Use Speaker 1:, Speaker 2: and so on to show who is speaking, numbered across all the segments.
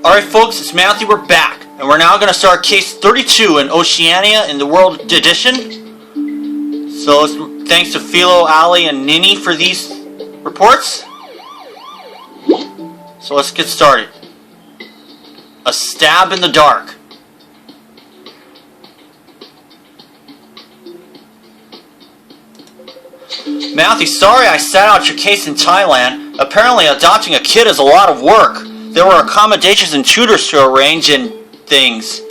Speaker 1: Alright folks, it's Matthew, we're back. And we're now going to start case 32 in Oceania in the World Edition. So thanks to Philo, Ali, and Nini for these reports. So let's get started. A stab in the dark. Matthew, sorry I sat out your case in Thailand. Apparently adopting a kid is a lot of work. There were accommodations and tutors to arrange and things.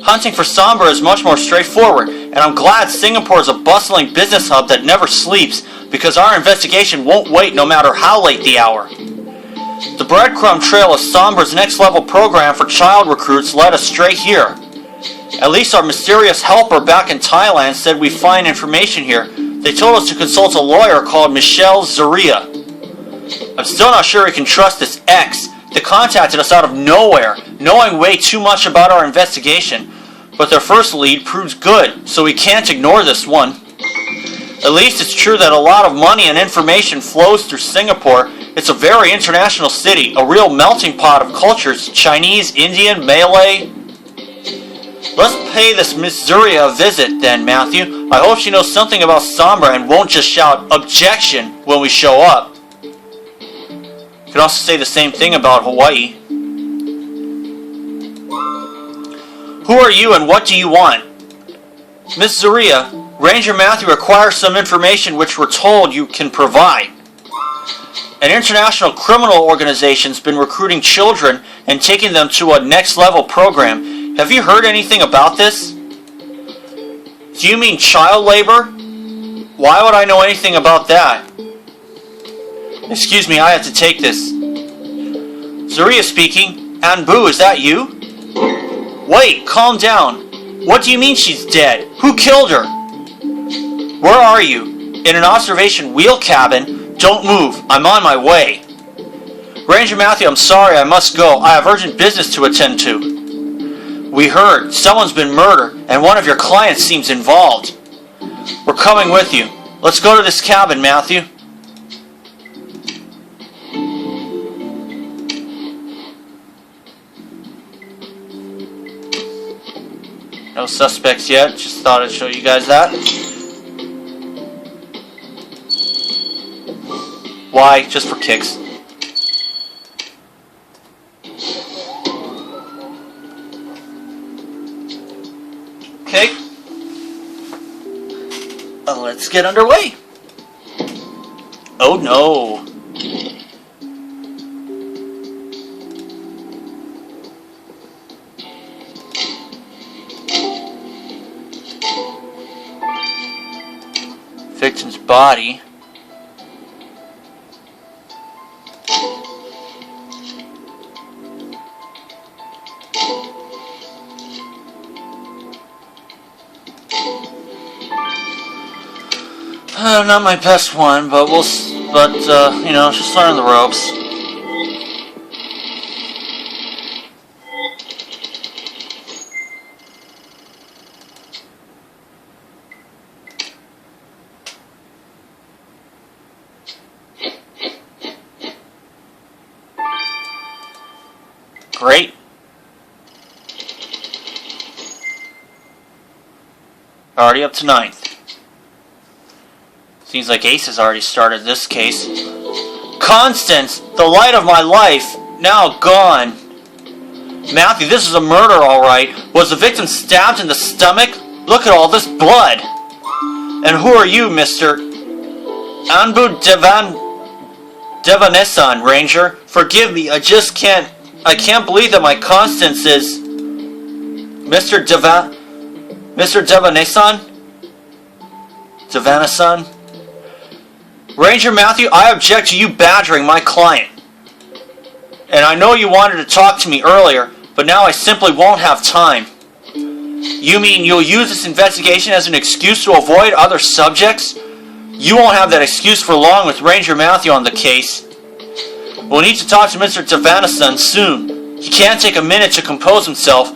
Speaker 1: Hunting for Sombra is much more straightforward, and I'm glad Singapore is a bustling business hub that never sleeps, because our investigation won't wait no matter how late the hour. The breadcrumb trail of Sombra's next-level program for child recruits led us straight here. At least our mysterious helper back in Thailand said we'd find information here. They told us to consult a lawyer called Michelle Zaria. I'm still not sure we can trust this ex. They contacted us out of nowhere, knowing way too much about our investigation. But their first lead proves good, so we can't ignore this one. At least it's true that a lot of money and information flows through Singapore. It's a very international city, a real melting pot of cultures, Chinese, Indian, Malay. Let's pay this Miss Zuria a visit then, Matthew. I hope she knows something about Sombra and won't just shout, "Objection," when we show up. You can also say the same thing about Hawaii. Who are you and what do you want? Miss Zuria, Ranger Matthew requires some information which we're told you can provide. An international criminal organization's been recruiting children and taking them to a next-level program. Have you heard anything about this? Do you mean child labor? Why would I know anything about that? Excuse me, I have to take this. Zuria speaking. Anbu, is that you? Wait, calm down. What do you mean she's dead? Who killed her? Where are you? In an observation wheel cabin. Don't move. I'm on my way. Ranger Matthew, I'm sorry, I must go. I have urgent business to attend to. We heard. Someone's been murdered, and one of your clients seems involved. We're coming with you. Let's go to this cabin, Matthew. No suspects yet. Just thought I'd show you guys that. Why? Just for kicks. Okay. Let's get underway. Oh no. Victim's body. Not my best one, but you know, just learn the ropes. Great. Already up to 9th. Seems like Ace has already started this case. Constance, the light of my life, now gone. Matthew, this is a murder, alright. Was the victim stabbed in the stomach? Look at all this blood. And who are you, Mr. Anbu Devanesan, Ranger? Forgive me, I can't believe that my Constance is... Mr. Devanesan? Devanesan? Ranger Matthew, I object to you badgering my client. And I know you wanted to talk to me earlier, but now I simply won't have time. You mean you'll use this investigation as an excuse to avoid other subjects? You won't have that excuse for long with Ranger Matthew on the case. We'll need to talk to Mr. Devanesan soon. He can take a minute to compose himself,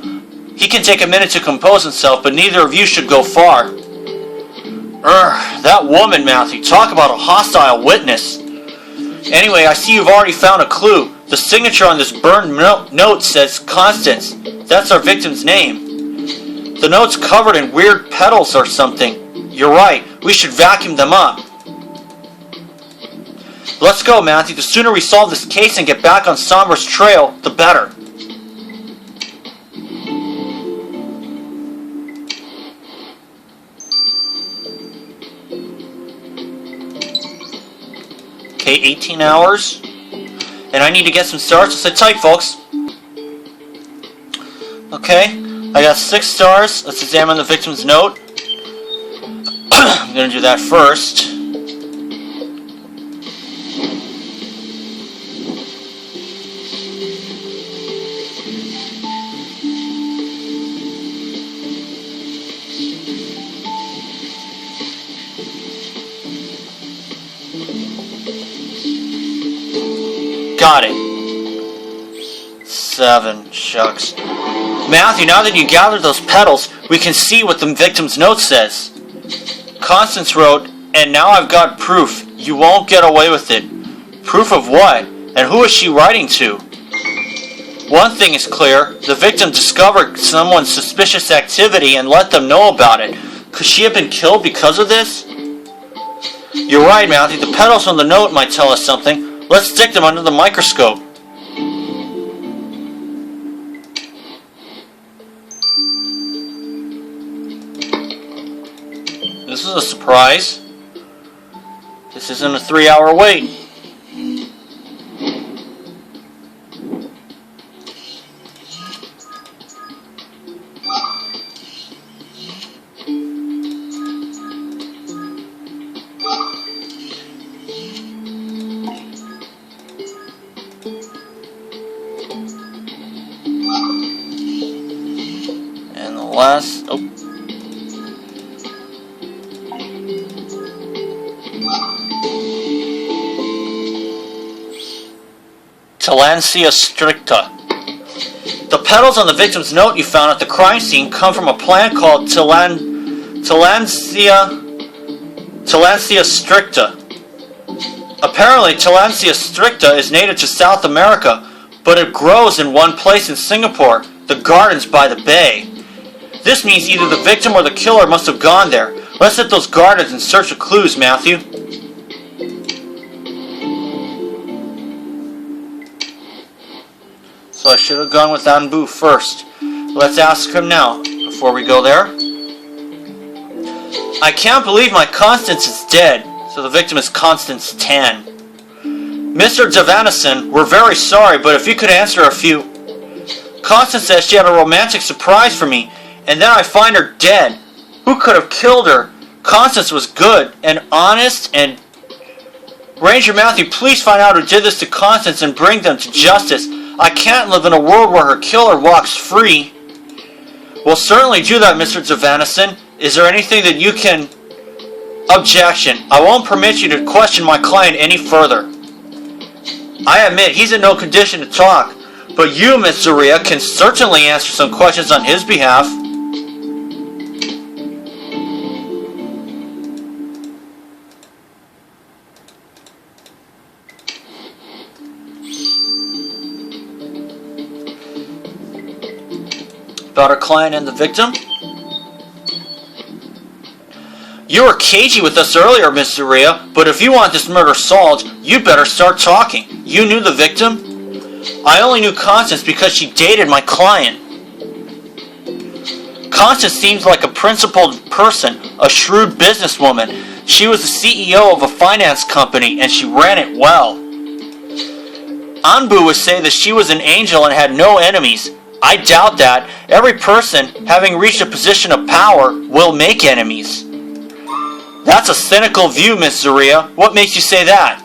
Speaker 1: but neither of you should go far. That woman, Matthew. Talk about a hostile witness. Anyway, I see you've already found a clue. The signature on this burned note says Constance. That's our victim's name. The note's covered in weird petals or something. You're right, we should vacuum them up. Let's go, Matthew. The sooner we solve this case and get back on Sombra's trail, the better. Okay, 18 hours. And I need to get some stars, so sit tight, folks. Okay, I got 6 stars. Let's examine the victim's note. I'm going to do that first. Got it. 7, shucks. Matthew, now that you gathered those petals, we can see what the victim's note says. Constance wrote, and now I've got proof. You won't get away with it. Proof of what? And who is she writing to? One thing is clear. The victim discovered someone's suspicious activity and let them know about it. Could she have been killed because of this? You're right, Matthew. The petals on the note might tell us something. Let's stick them under the microscope. This is a surprise. This isn't a 3-hour wait. And the last... Oh. Tillandsia stricta. The petals on the victim's note you found at the crime scene come from a plant called Tillandsia stricta. Apparently, Tillandsia stricta is native to South America, but it grows in one place in Singapore, the gardens by the bay. This means either the victim or the killer must have gone there. Let's hit those gardens in search of clues, Matthew. So I should have gone with Anbu first. Let's ask him now, before we go there. I can't believe my Constance is dead. So the victim is Constance Tan. Mr. Devanison, we're very sorry, but if you could answer a few... Constance says she had a romantic surprise for me, and then I find her dead. Who could have killed her? Constance was good and honest and... Ranger Matthew, please find out who did this to Constance and bring them to justice. I can't live in a world where her killer walks free. We'll certainly do that, Mr. Devanison. Is there anything that you can... Objection. I won't permit you to question my client any further. I admit he's in no condition to talk, but you, Miss Zaria, can certainly answer some questions on his behalf. About our client and the victim? You were cagey with us earlier, Miss Zaria, but if you want this murder solved, you'd better start talking. You knew the victim? I only knew Constance because she dated my client. Constance seems like a principled person, a shrewd businesswoman. She was the CEO of a finance company, and she ran it well. Anbu would say that she was an angel and had no enemies. I doubt that. Every person, having reached a position of power, will make enemies. That's a cynical view, Miss Zaria. What makes you say that?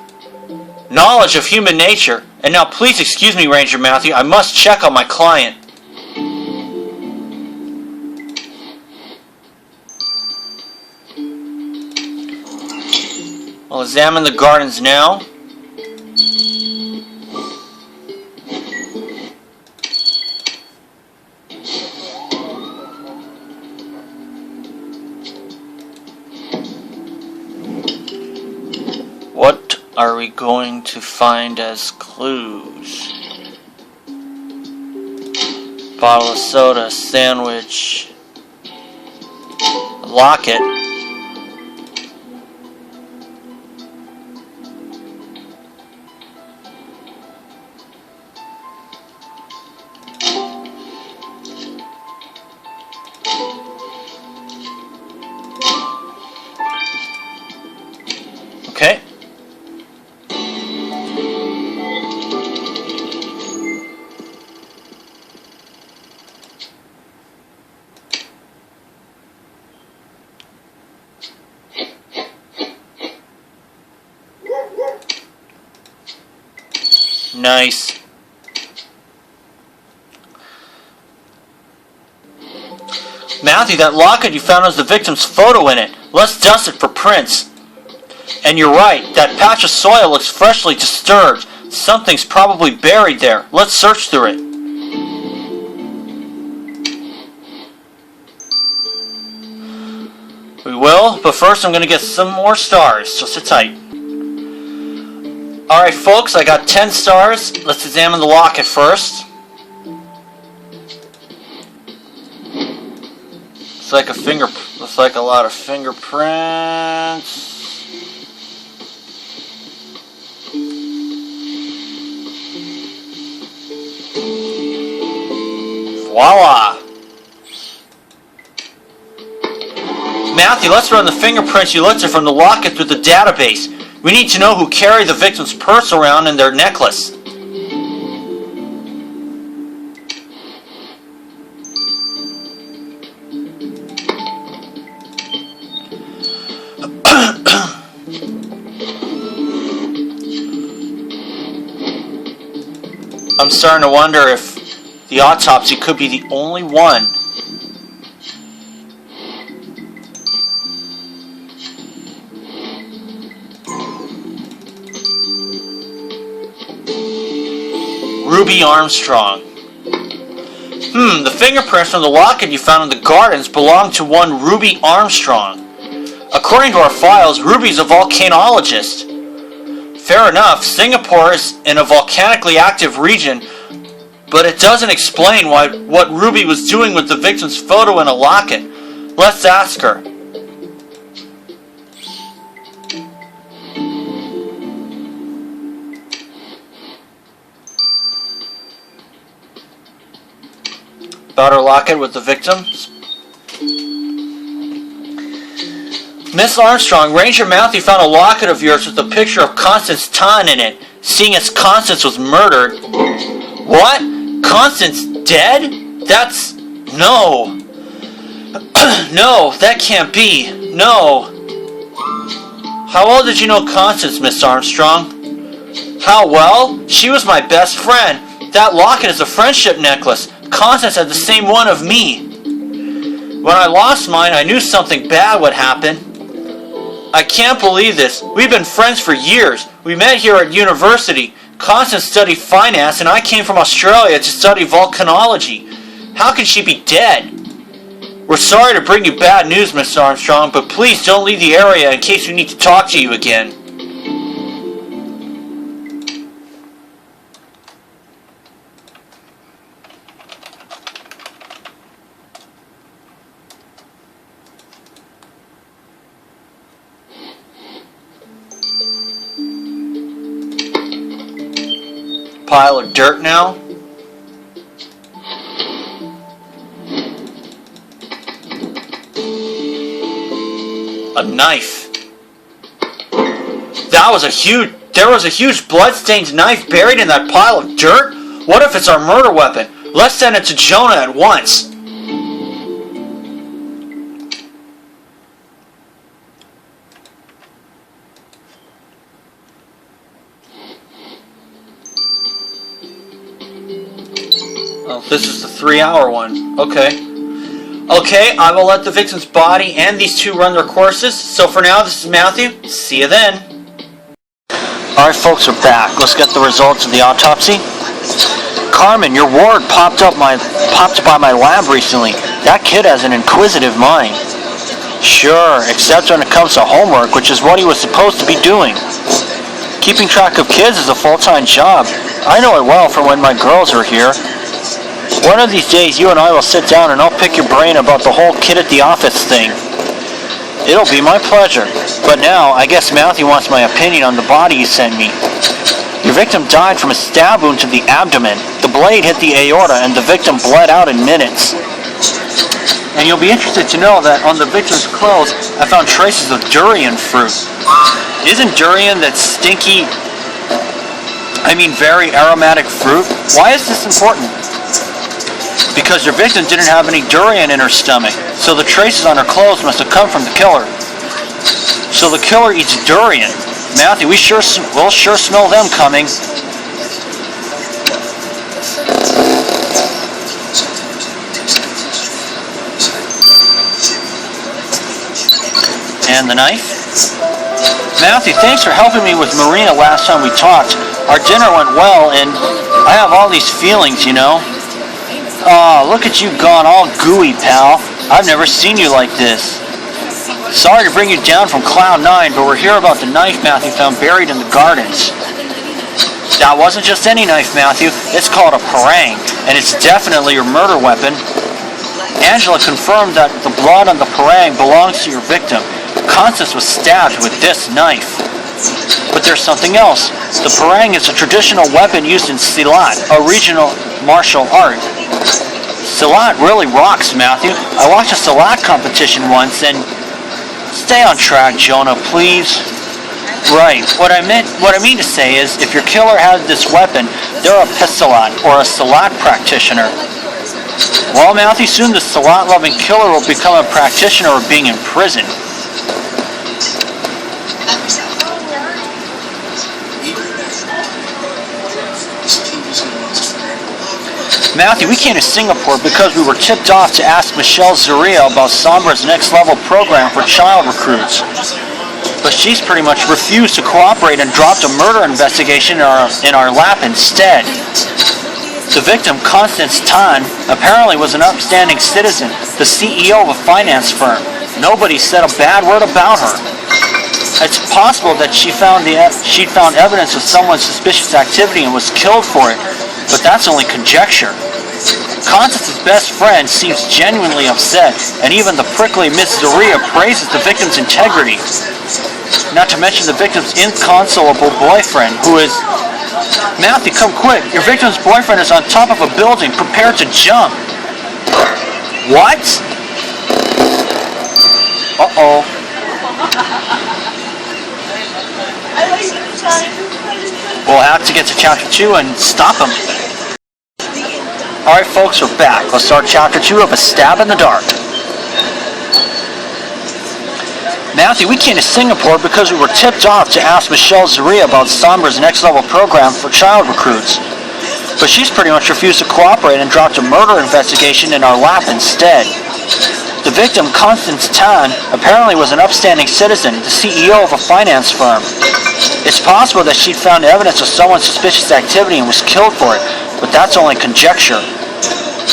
Speaker 1: Knowledge of human nature. And now please excuse me, Ranger Matthew. I must check on my client. I'll examine the gardens now. are we going to find as clues? Bottle of soda, sandwich, locket. Okay. Nice. Matthew, that locket you found has the victim's photo in it. Let's dust it for prints. And you're right, that patch of soil looks freshly disturbed. Something's probably buried there. Let's search through it. We will, but first I'm going to get some more stars, so sit tight. Alright folks, I got 10 stars. Let's examine the locket first. Looks like a lot of fingerprints. Voila! Matthew, let's run the fingerprints you looked at from the locket through the database. We need to know who carried the victim's purse around and their necklace. I'm starting to wonder if the autopsy could be the only one. Ruby Armstrong. The fingerprints from the locket you found in the gardens belong to one Ruby Armstrong. According to our files, Ruby's a volcanologist. Fair enough, Singapore is in a volcanically active region, but it doesn't explain what Ruby was doing with the victim's photo in a locket. Let's ask her. About her locket with the victims. Miss Armstrong, Ranger Matthew found a locket of yours with a picture of Constance Tan in it, seeing as Constance was murdered. What? Constance dead? That's... no. No, that can't be. No. How well did you know Constance, Miss Armstrong? How well? She was my best friend. That locket is a friendship necklace. Constance had the same one of me. When I lost mine, I knew something bad would happen. I can't believe this. We've been friends for years. We met here at university. Constance studied finance and I came from Australia to study volcanology. How can she be dead? We're sorry to bring you bad news, Miss Armstrong, but please don't leave the area in case we need to talk to you again. Pile of dirt now. A knife. There was a huge blood-stained knife buried in that pile of dirt? What if it's our murder weapon? Let's send it to Jonah at once. Oh, this is the 3-hour one. Okay. Okay, I will let the victim's body and these two run their courses. So for now, this is Matthew. See you then. Alright folks, we're back. Let's get the results of the autopsy. Carmen, your ward popped by my lab recently. That kid has an inquisitive mind. Sure, except when it comes to homework, which is what he was supposed to be doing. Keeping track of kids is a full-time job. I know it well from when my girls are here. One of these days, you and I will sit down and I'll pick your brain about the whole kid at the office thing. It'll be my pleasure. But now, I guess Matthew wants my opinion on the body you sent me. Your victim died from a stab wound to the abdomen. The blade hit the aorta and the victim bled out in minutes. And you'll be interested to know that on the victim's clothes, I found traces of durian fruit. Isn't durian that stinky, very aromatic fruit? Why is this important? Because your victim didn't have any durian in her stomach, so the traces on her clothes must have come from the killer. So the killer eats durian. Matthew, we'll sure smell them coming. And the knife? Matthew, thanks for helping me with Marina last time we talked. Our dinner went well, and I have all these feelings, you know. Aw, look at you gone all gooey, pal. I've never seen you like this. Sorry to bring you down from Cloud 9, but we're here about the knife Matthew found buried in the gardens. That wasn't just any knife, Matthew. It's called a parang, and it's definitely your murder weapon. Angela confirmed that the blood on the parang belongs to your victim. Constance was stabbed with this knife. But there's something else. The parang is a traditional weapon used in Silat, a regional martial art. Silat really rocks, Matthew. I watched a Silat competition once and... Stay on track, Jonah, please. Right. What I mean to say is, if your killer had this weapon, they're a Silat, or a Silat practitioner. Well, Matthew, soon the Silat-loving killer will become a practitioner of being in prison. Matthew, we came to Singapore because we were tipped off to ask Michelle Zaria about Sombra's next-level program for child recruits. But she's pretty much refused to cooperate and dropped a murder investigation in our lap instead. The victim, Constance Tan, apparently was an upstanding citizen, the CEO of a finance firm. Nobody said a bad word about her. It's possible that she'd found evidence of someone's suspicious activity and was killed for it, but that's only conjecture. Constance's best friend seems genuinely upset, and even the prickly Miss Zaria praises the victim's integrity. Not to mention the victim's inconsolable boyfriend, who is... Matthew, come quick! Your victim's boyfriend is on top of a building, prepared to jump! What? Uh-oh. We'll have to get to chapter 2 and stop him. Alright folks, we're back. Let's start chapter 2 of A Stab in the Dark. Matthew, we came to Singapore because we were tipped off to ask Michelle Zaria about Sombra's next-level program for child recruits. But she's pretty much refused to cooperate and dropped a murder investigation in our lap instead. The victim, Constance Tan, apparently was an upstanding citizen, the CEO of a finance firm. It's possible that she'd found evidence of someone's suspicious activity and was killed for it, but that's only conjecture.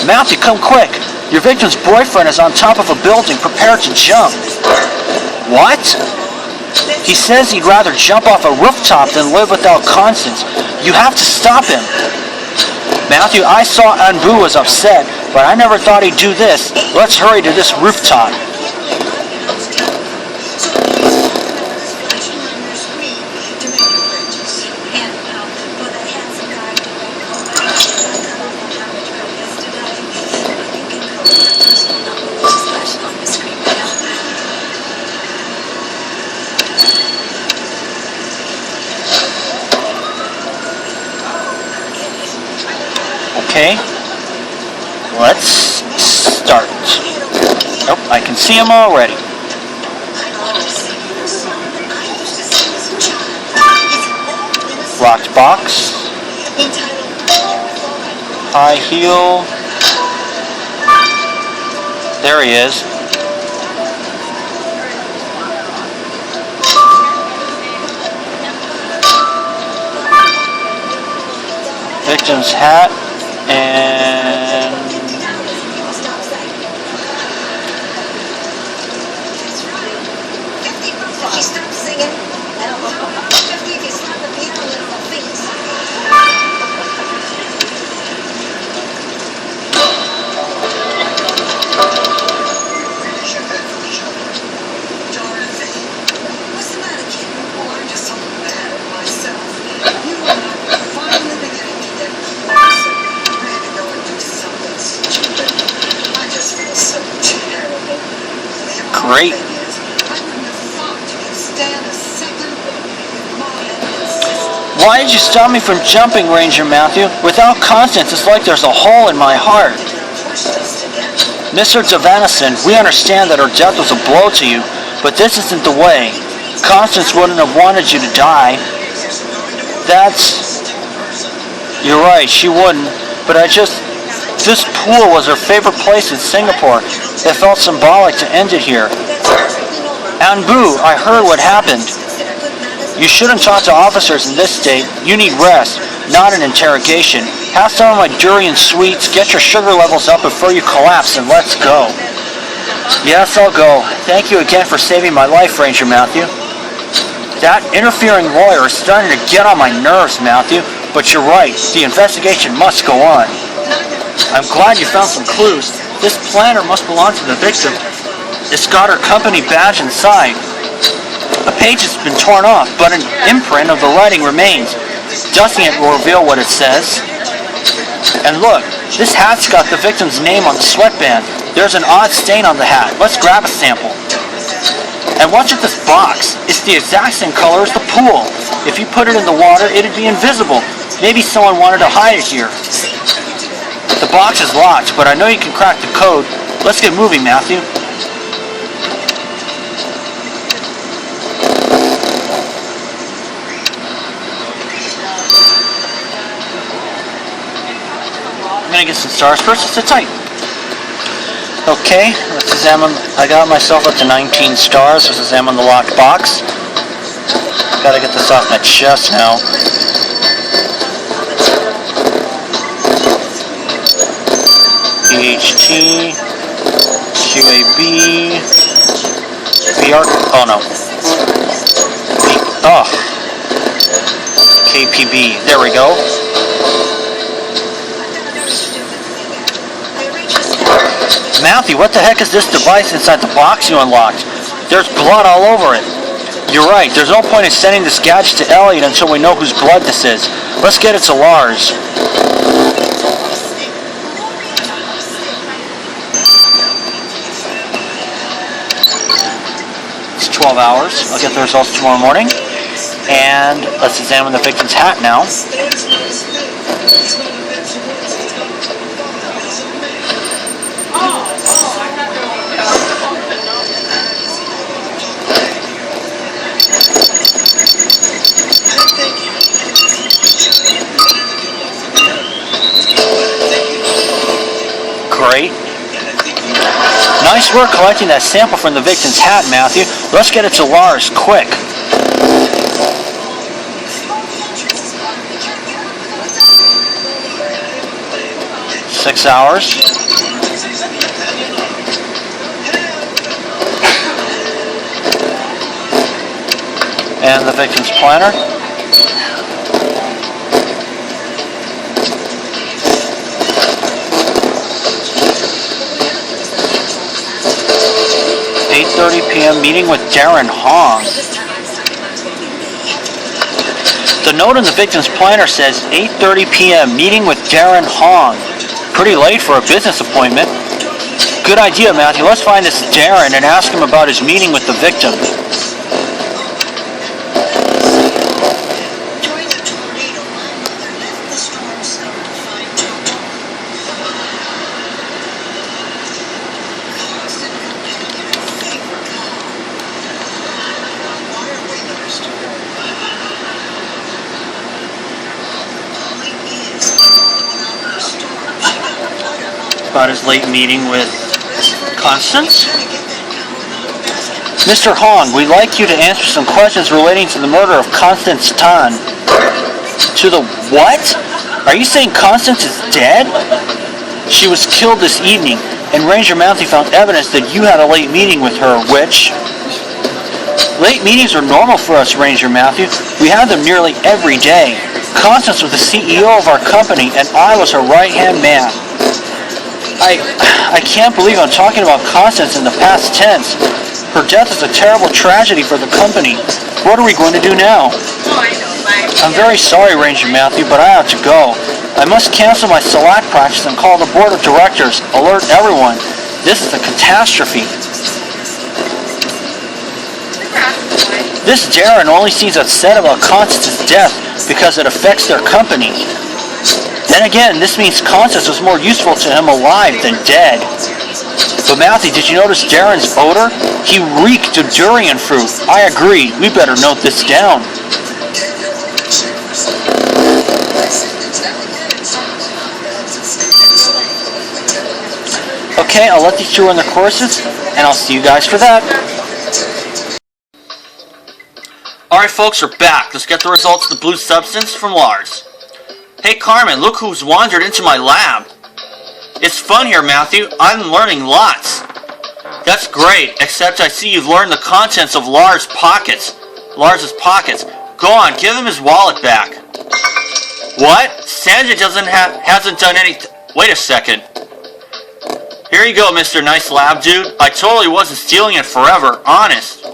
Speaker 1: Matthew, come quick! Your victim's boyfriend is on top of a building, prepared to jump. What? He says he'd rather jump off a rooftop than live without Constance. You have to stop him. Matthew, I saw Anbu was upset, but I never thought he'd do this. Let's hurry to this rooftop. Okay, let's start. Oh, I can see him already. Locked box. High heel. There he is. Victim's hat. And Why did you stop me from jumping, Ranger Matthew? Without Constance, it's like there's a hole in my heart. Mr. Devanison, we understand that her death was a blow to you, but this isn't the way. Constance wouldn't have wanted you to die. You're right, she wouldn't, but this pool was her favorite place in Singapore. It felt symbolic to end it here. Anbu, I heard what happened. You shouldn't talk to officers in this state. You need rest, not an interrogation. Have some of my durian sweets, get your sugar levels up before you collapse, and let's go. Yes, I'll go. Thank you again for saving my life, Ranger Matthew. That interfering lawyer is starting to get on my nerves, Matthew, but you're right. The investigation must go on. I'm glad you found some clues. This planner must belong to the victim. It's got her company badge inside. A page has been torn off, but an imprint of the writing remains. Dusting it will reveal what it says. And look, this hat's got the victim's name on the sweatband. There's an odd stain on the hat. Let's grab a sample. And watch at this box. It's the exact same color as the pool. If you put it in the water, it'd be invisible. Maybe someone wanted to hide it here. The box is locked, but I know you can crack the code. Let's get moving, Matthew. I'm gonna get some stars first. It's a tight. Okay, let's examine. I got myself up to 19 stars. Let's examine the locked box. Gotta get this off my chest now. EHT, QAB, VR. Oh no. KPB. There we go. Matthew, what the heck is this device inside the box you unlocked? There's blood all over it. You're right, there's no point in sending this gadget to Elliot until we know whose blood this is. Let's get it to Lars. It's 12 hours. I'll get the results tomorrow morning. And let's examine the victim's hat now. Great. Nice work collecting that sample from the victim's hat, Matthew. Let's get it to Lars, quick. Six hours. And the victim's planner. p.m. meeting with Darren Hong. The note in the victim's planner says 8:30 p.m. meeting with Darren Hong. Pretty late for a business appointment. Good idea, Matthew. Let's find this Darren and ask him about his meeting with the victim. About his late meeting with Constance. Mr. Hong, we'd like you to answer some questions relating to the murder of Constance Tan. To the what? Are you saying Constance is dead? She was killed this evening, and Ranger Matthew found evidence that you had a late meeting with her, which... Late meetings are normal for us, Ranger Matthew. We have them nearly every day. Constance was the CEO of our company, and I was her right-hand man. I can't believe I'm talking about Constance in the past tense. Her death is a terrible tragedy for the company. What are we going to do now? I'm very sorry, Ranger Matthew, but I have to go. I must cancel my Salat practice and call the board of directors. Alert everyone. This is a catastrophe. This Darren only seems upset about Constance's death because it affects their company. Then again, this means Constance was more useful to him alive than dead. But Matthew, did you notice Darren's odor? He reeked of durian fruit. I agree. We better note this down. Okay, I'll let these two run their courses, and I'll see you guys for that. Alright folks, we're back. Let's get the results of the blue substance from Lars. Hey Carmen, look who's wandered into my lab. It's fun here, Matthew. I'm learning lots. That's great, except I see you've learned the contents of Lars's pockets. Go on, give him his wallet back. What? Sanjay hasn't done anything. Wait a second. Here you go, Mr. Nice Lab Dude. I totally wasn't stealing it forever, honest.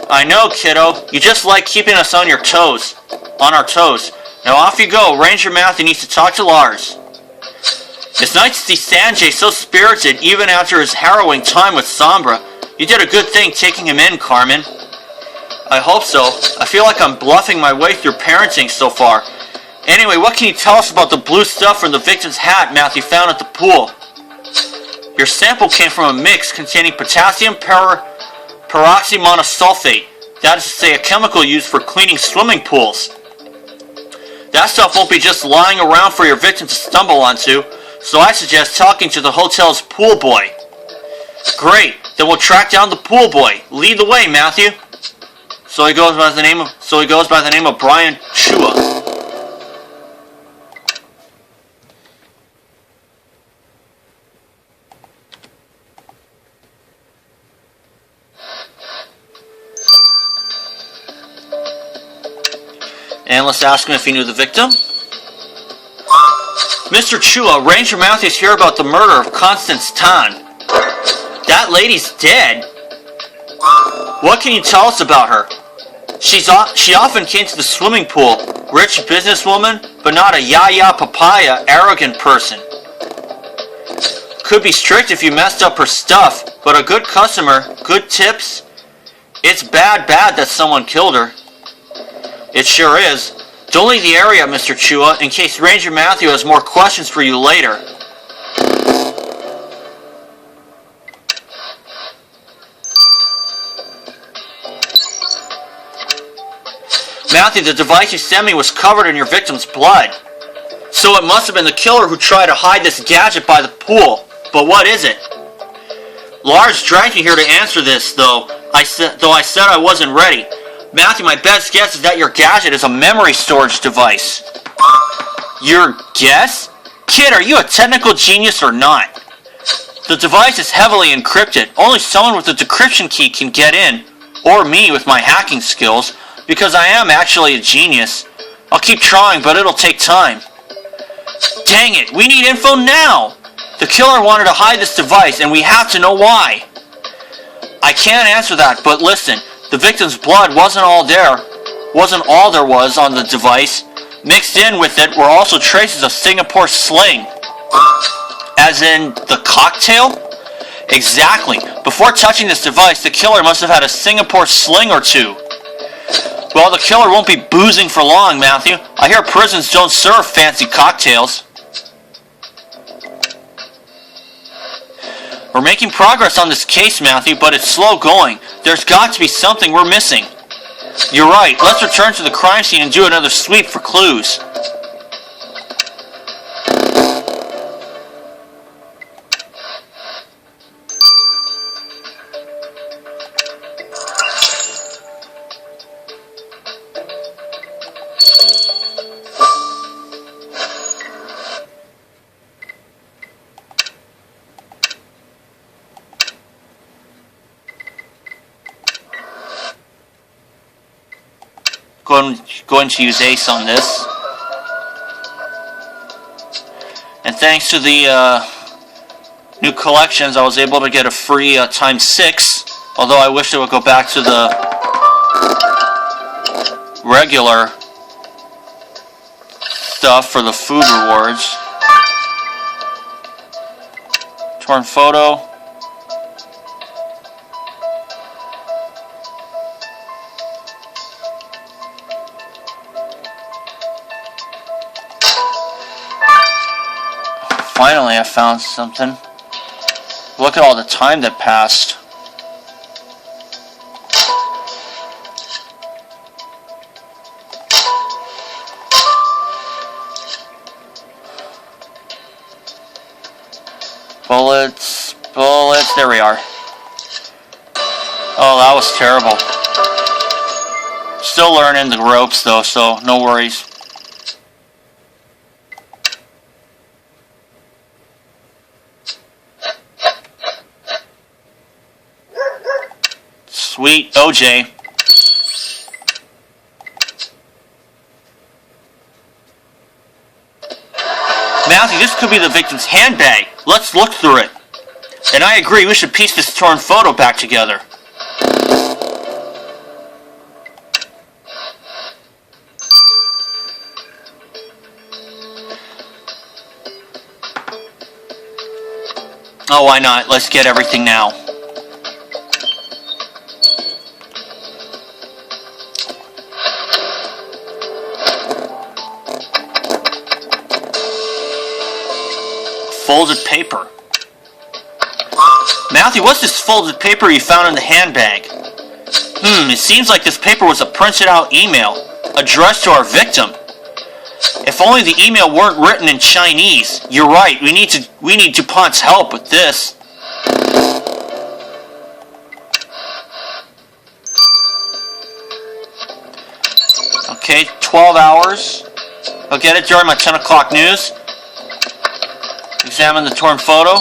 Speaker 1: I know, kiddo. You just like keeping us on our toes. Now off you go. Ranger Matthew needs to talk to Lars. It's nice to see Sanjay so spirited even after his harrowing time with Sombra. You did a good thing taking him in, Carmen. I hope so. I feel like I'm bluffing my way through parenting so far. Anyway, what can you tell us about the blue stuff from the victim's hat Matthew found at the pool? Your sample came from a mix containing potassium peroxymonosulfate. That is to say, a chemical used for cleaning swimming pools. That stuff won't be just lying around for your victim to stumble onto, so I suggest talking to the hotel's pool boy. Great, then we'll track down the pool boy. Lead the way, Matthew. So he goes by the name of Brian Chua. And let's ask him if he knew the victim. Mr. Chua, Ranger Matthews here about the murder of Constance Tan. That lady's dead. What can you tell us about her? She often came to the swimming pool. Rich businesswoman, but not a yaya papaya arrogant person. Could be strict if you messed up her stuff, but a good customer, good tips. It's bad that someone killed her. It sure is. Don't leave the area, Mr. Chua, in case Ranger Matthew has more questions for you later. Matthew, the device you sent me was covered in your victim's blood. So it must have been the killer who tried to hide this gadget by the pool. But what is it? Lars dragged me here to answer this, though I said I wasn't ready. Matthew, my best guess is that your gadget is a memory storage device. Your guess? Kid, are you a technical genius or not? The device is heavily encrypted. Only someone with a decryption key can get in. Or me with my hacking skills, because I am actually a genius. I'll keep trying, but it'll take time. Dang it, we need info now! The killer wanted to hide this device, and we have to know why. I can't answer that, but listen. The victim's blood wasn't all there was on the device. Mixed in with it were also traces of Singapore sling. As in the cocktail? Exactly. Before touching this device, the killer must have had a Singapore sling or two. Well, the killer won't be boozing for long, Matthew. I hear prisons don't serve fancy cocktails. We're making progress on this case, Matthew, but it's slow going. There's got to be something we're missing. You're right. Let's return to the crime scene and do another sweep for clues. Going to use Ace on this. And thanks to the new collections, I was able to get a free ×6. Although I wish it would go back to the regular stuff for the food rewards. Torn photo. Finally, I found something. Look at all the time that passed. Bullets, bullets, there we are. Oh, that was terrible. Still learning the ropes though, so no worries. Sweet OJ. Matthew, this could be the victim's handbag. Let's look through it. And I agree, we should piece this torn photo back together. Oh, why not? Let's get everything now. Folded paper. Matthew, what's this folded paper you found in the handbag? It seems like this paper was a printed out email addressed to our victim. If only the email weren't written in Chinese. You're right, we need DuPont's help with this. Okay, 12 hours. I'll get it during my 10 o'clock news. Examine the torn photo.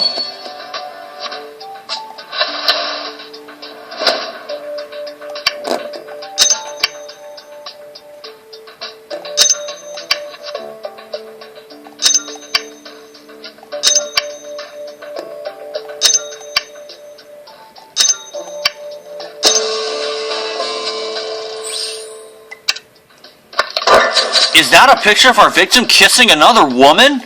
Speaker 1: Is that a picture of our victim kissing another woman?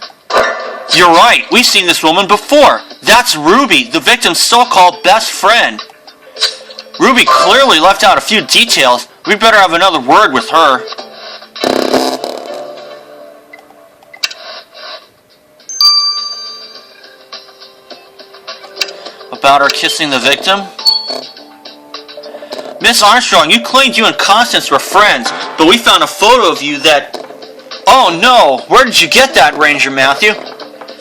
Speaker 1: You're right, we've seen this woman before. That's Ruby, the victim's so-called best friend. Ruby clearly left out a few details. We'd better have another word with her. About her kissing the victim? Miss Armstrong, you claimed you and Constance were friends, but we found a photo of you that... Oh no! Where did you get that, Ranger Matthew?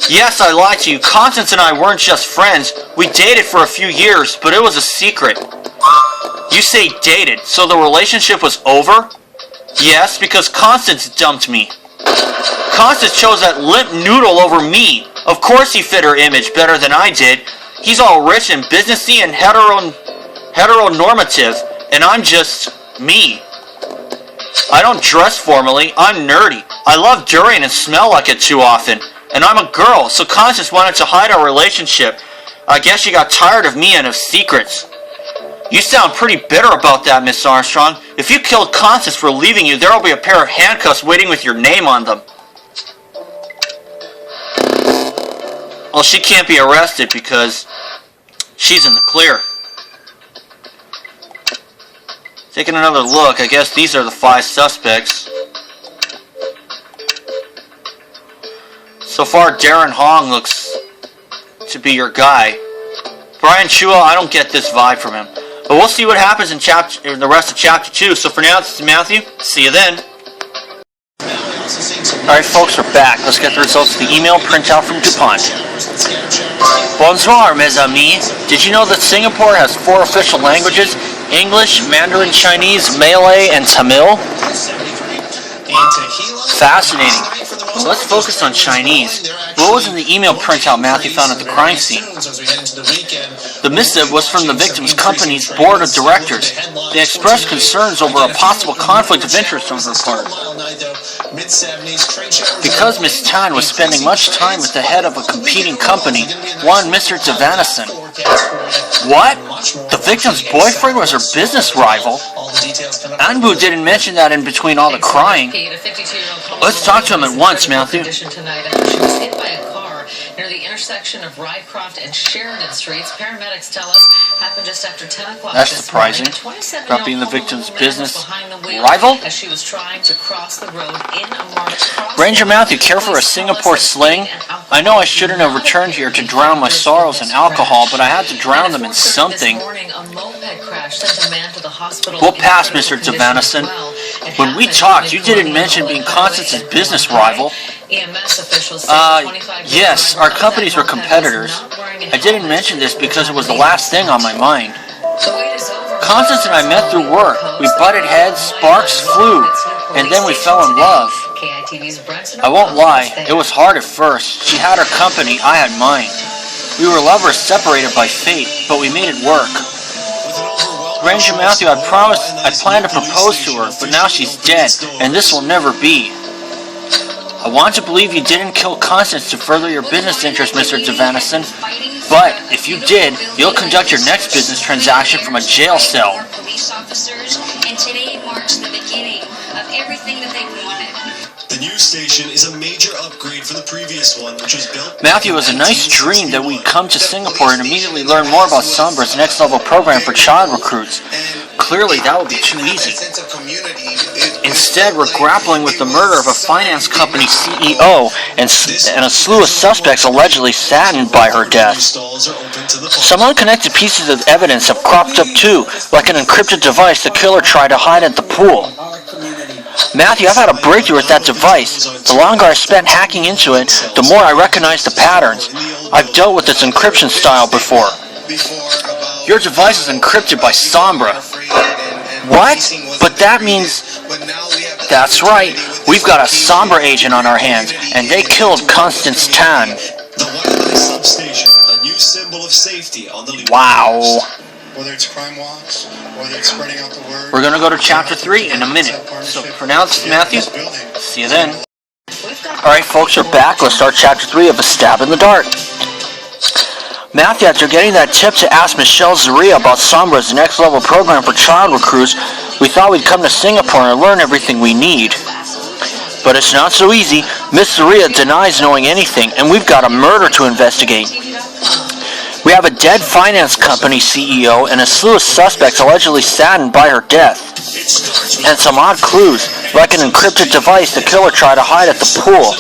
Speaker 1: Yes, I lied to you. Constance and I weren't just friends. We dated for a few years, but it was a secret. You say dated, so the relationship was over? Yes, because Constance dumped me. Constance chose that limp noodle over me. Of course he fit her image better than I did. He's all rich and businessy and heteronormative, and I'm just me. I don't dress formally, I'm nerdy. I love durian and smell like it too often. And I'm a girl, so Constance wanted to hide our relationship. I guess she got tired of me and of secrets. You sound pretty bitter about that, Miss Armstrong. If you killed Constance for leaving you, there will be a pair of handcuffs waiting with your name on them. Well, she can't be arrested because she's in the clear. Taking another look, I guess these are the 5 suspects. So far, Darren Hong looks to be your guy. Brian Chua, I don't get this vibe from him. But we'll see what happens in the rest of Chapter 2. So for now, this is Matthew. See you then. Alright folks, we're back. Let's get the results of the email printout from DuPont. Bonsoir, mes amis. Did you know that Singapore has 4 official languages? English, Mandarin Chinese, Malay, and Tamil? Fascinating. Well, let's focus on Chinese. What was in the email printout Matthew found at the crime scene? The missive was from the victim's company's board of directors. They expressed concerns over a possible conflict of interest on her part. Because Miss Tan was spending much time with the head of a competing company, one Mr. Devanison. What? The victim's boyfriend was her business rival? Anbu didn't mention that in between all the crying. Let's talk to him at once, Matthew.
Speaker 2: intersection of Rycroft and Sheridan Streets. Paramedics tell us happened just after 10 o'clock.
Speaker 1: That's surprising. About being the victim's business rival?
Speaker 2: As she was trying to cross the road in a marked crosswalk.
Speaker 1: Ranger Matthew, care for a Singapore sling? I know I shouldn't have returned here to drown my sorrows in alcohol, but I had to drown them in something. We'll pass, Mr. Devanison. When we talked, you didn't mention being Constance's business rival. Yes, our companies were competitors. I didn't mention this because it was the last thing on my mind. Constance and I met through work. We butted heads, sparks flew, and then we fell in love. I won't lie, it was hard at first. She had her company, I had mine. We were lovers separated by fate, but we made it work. Ranger Matthew, I planned to propose to her, but now she's dead, and this will never be. I want to believe you didn't kill Constance to further your business interests, Mr. Devanison, but if you did, you'll conduct your next business transaction from a jail cell.
Speaker 3: Police officers, and today marks the beginning of everything that they wanted.
Speaker 4: The new station is a major upgrade for the previous one, which was built...
Speaker 1: Matthew, it was a nice dream that we'd come to Singapore and immediately learn more about Sombra's next-level program for child recruits. Clearly, that would be too easy. Instead, we're grappling with the murder of a finance company CEO and a slew of suspects allegedly saddened by her death. Some unconnected pieces of evidence have cropped up too, like an encrypted device the killer tried to hide at the pool. Matthew, I've had a breakthrough with that device. The longer I spent hacking into it, the more I recognize the patterns. I've dealt with this encryption style before. Your device is encrypted by Sombra. What? But that means... That's right. We've got a Sombra agent on our hands, and they killed Constance Tan. Wow.
Speaker 4: Whether it's crime walks, whether it's spreading out the word.
Speaker 1: We're going to go to chapter 3 in a minute. So for now, this is Matthew. See you then. Alright folks, we're back. Let's start chapter 3 of A Stab in the Dark. Matthew, after getting that tip to ask Michelle Zaria about Sombra's next level program for child recruits, we thought we'd come to Singapore and learn everything we need. But it's not so easy. Miss Zaria denies knowing anything, and we've got a murder to investigate. We have a dead finance company CEO and a slew of suspects allegedly saddened by her death. And some odd clues, like an encrypted device the killer tried to hide at the pool.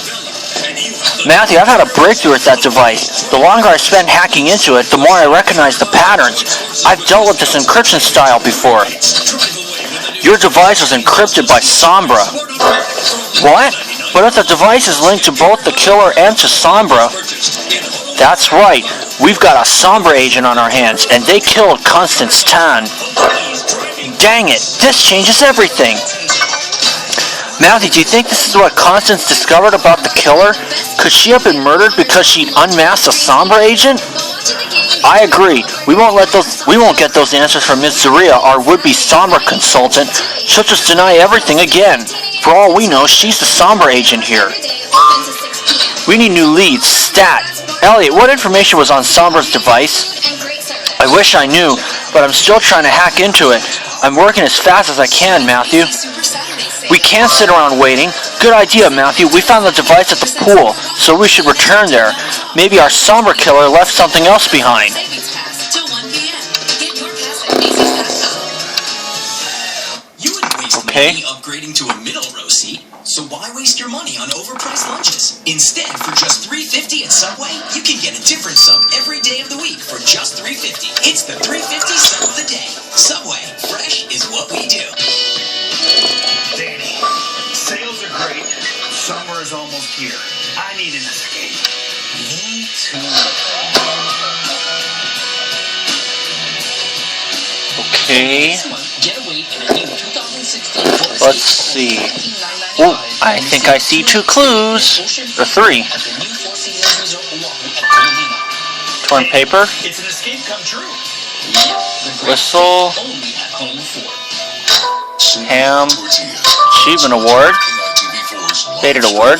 Speaker 1: Matthew, I've had a breakthrough with that device. The longer I spend hacking into it, the more I recognize the patterns. I've dealt with this encryption style before. Your device was encrypted by Sombra. What? But if the device is linked to both the killer and to Sombra... That's right. We've got a Sombra agent on our hands, and they killed Constance Tan. Dang it, this changes everything. Matthew, do you think this is what Constance discovered about the killer? Could she have been murdered because she'd unmasked a Sombra agent? I agree. We won't get those answers from Ms. Zaria, our would-be Sombra consultant. She'll just deny everything again. For all we know, she's the Sombra agent here. We need new leads. Stat. Elliot, what information was on Sombra's device? I wish I knew, but I'm still trying to hack into it. I'm working as fast as I can, Matthew. We can't sit around waiting. Good idea, Matthew. We found the device at the pool, so we should return there. Maybe our Sombra killer left something else behind. Okay.
Speaker 5: Upgrading to a middle row seat. So why waste your money on overpriced lunches? Instead, for just $3.50 at Subway, you can get a different sub every day of the week for just $3.50. It's the $3.50 sub of the day. Subway, fresh is what we do.
Speaker 6: Danny, sales are great. Summer is almost here. I need an escape.
Speaker 5: Me too.
Speaker 1: Okay.
Speaker 5: Get away in a new 2016
Speaker 1: Let's see. Oh, I think I see 2 clues. Or 3. Torn paper.
Speaker 6: It's an escape come true.
Speaker 1: Whistle. Ham. Achievement Award. Dated Award.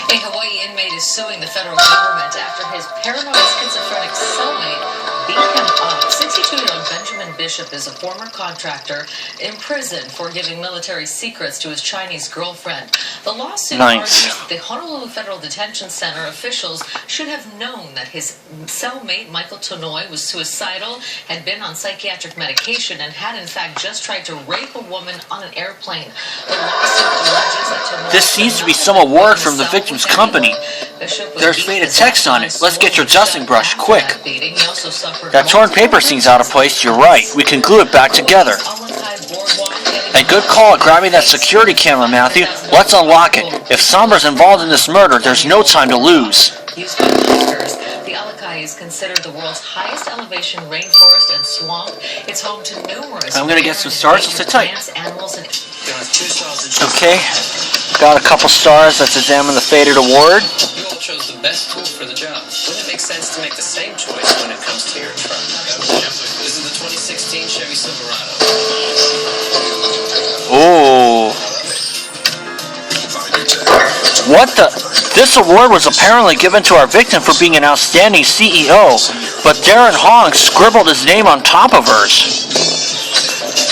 Speaker 2: A Hawaii inmate is suing the federal government after his paranoid schizophrenic cellmate beat him up. 62-year-old Benjamin Bishop is a former contractor imprisoned for giving military secrets to his Chinese girlfriend. The lawsuit argues that the Honolulu Federal Detention Center officials should have known that his cellmate, Michael Tonoy, was suicidal, had been on psychiatric medication, and had in fact just tried to rape a woman on an airplane. The lawsuit alleges that Tonoy...
Speaker 1: This seems to be some award from the victim's company. There's faded text on it. Let's get your dusting brush, quick. That torn paper seems out of place, you're right. We can glue it back together. And good call at grabbing that security camera, Matthew. Let's unlock it. If Sombra's involved in this murder, there's no time to lose.
Speaker 2: The Alakai is considered the world's highest elevation rainforest and swamp. It's home to numerous...
Speaker 1: I'm gonna get some stars, let's sit tight.
Speaker 2: Animals, and...
Speaker 1: Okay, got a couple stars. Let's examine the faded award.
Speaker 7: You all chose the best tool for the job. Wouldn't it make sense to make the same choice when it comes to your truck? This is the 2016 Chevy Silverado.
Speaker 1: Oh. What the? This award was apparently given to our victim for being an outstanding CEO, but Darren Hong scribbled his name on top of hers.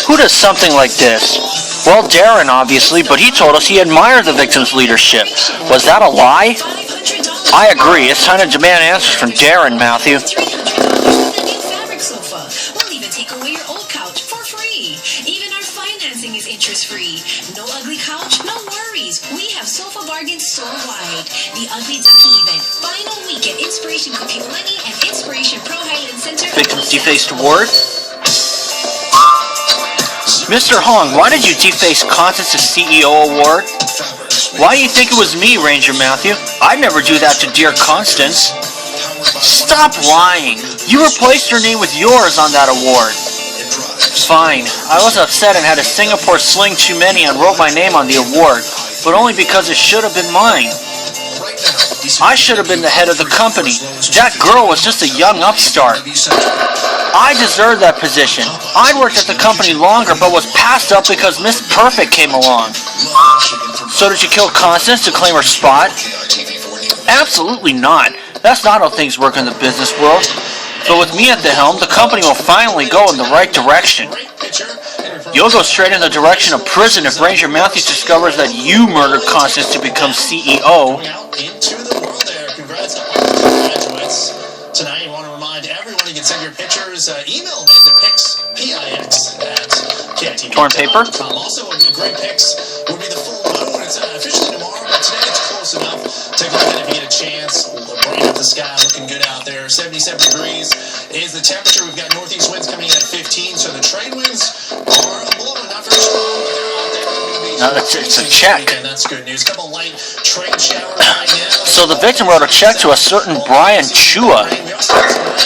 Speaker 1: Who does something like this? Well, Darren, obviously, but he told us he admired the victim's leadership. Was that a lie? I agree. It's time to demand answers from Darren, Matthew.
Speaker 8: Fabric sofa. We'll even take away your old couch for free. Even our financing is interest-free. No ugly couch, no worries. We have sofa bargains so wide. The Ugly Ducky event. Final weekend. Inspiration Compute Money and Inspiration Pro Highland Center.
Speaker 1: Victim's defaced award? Mr. Hong, why did you deface Constance's CEO award? Why do you think it was me, Ranger Matthew? I'd never do that to dear Constance. Stop lying. You replaced her name with yours on that award. Fine. I was upset and had a Singapore sling too many and wrote my name on the award, but only because it should have been mine. I should have been the head of the company. That girl was just a young upstart. I deserved that position. I'd worked at the company longer, but was passed up because Miss Perfect came along. So did you kill Constance to claim her spot? Absolutely not. That's not how things work in the business world. But with me at the helm, the company will finally go in the right direction. You'll go straight in the direction of prison if Ranger Matthews discovers that you murdered Constance to become CEO.
Speaker 4: Tonight, you want to remind everyone you can send your pictures, email them into pix at KITV.
Speaker 1: Torn paper?
Speaker 4: Also, great pics would be the full moon. It's officially tomorrow, but today it's close enough. Take a look at it if you get a chance. Bright up the sky, looking good out there. 77 degrees is the temperature. We've got northeast winds coming in at 15, so the trade winds are blowing, not very strong, but they're out there.
Speaker 1: No, it's a check.
Speaker 4: That's good news. Couple light trade showers right now.
Speaker 1: So the victim wrote a check to a certain Brian Chua.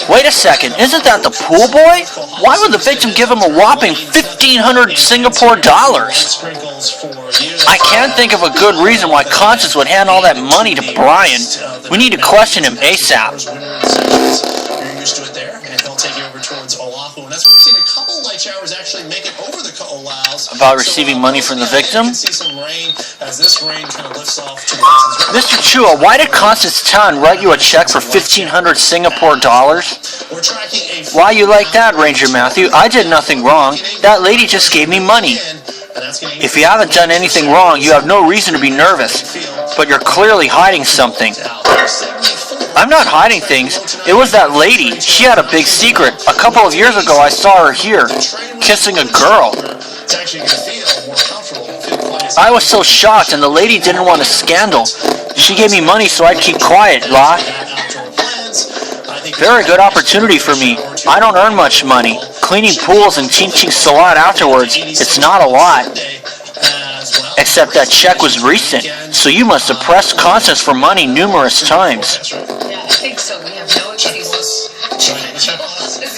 Speaker 1: Wait a second, isn't that the pool boy? Why would the victim give him a whopping 1,500 Singapore dollars? I can't think of a good reason why Constance would hand all that money to Brian. We need to question him ASAP.
Speaker 4: You're used to it there, and he'll take you over towards Oahu, and that's where we're seeing a couple light showers actually make it over the Oahu's.
Speaker 1: About receiving money from the victim?
Speaker 4: You can see some rain as this rain kind of lifts off to
Speaker 1: Mr. Chua, why did Constance Tan write you a check for 1,500 Singapore dollars? Why you like that, Ranger Matthew? I did nothing wrong. That lady just gave me money. If you haven't done anything wrong, you have no reason to be nervous. But you're clearly hiding something. I'm not hiding things. It was that lady. She had a big secret. A couple of years ago, I saw her here, kissing a girl. I was so shocked, and the lady didn't want a scandal. She gave me money so I'd keep quiet, La. Very good opportunity for me. I don't earn much money. Cleaning pools and teaching salad afterwards, it's not a lot. Except that check was recent, so you must have pressed Constance for money numerous times.
Speaker 2: Yeah, I think so. We have no excuse.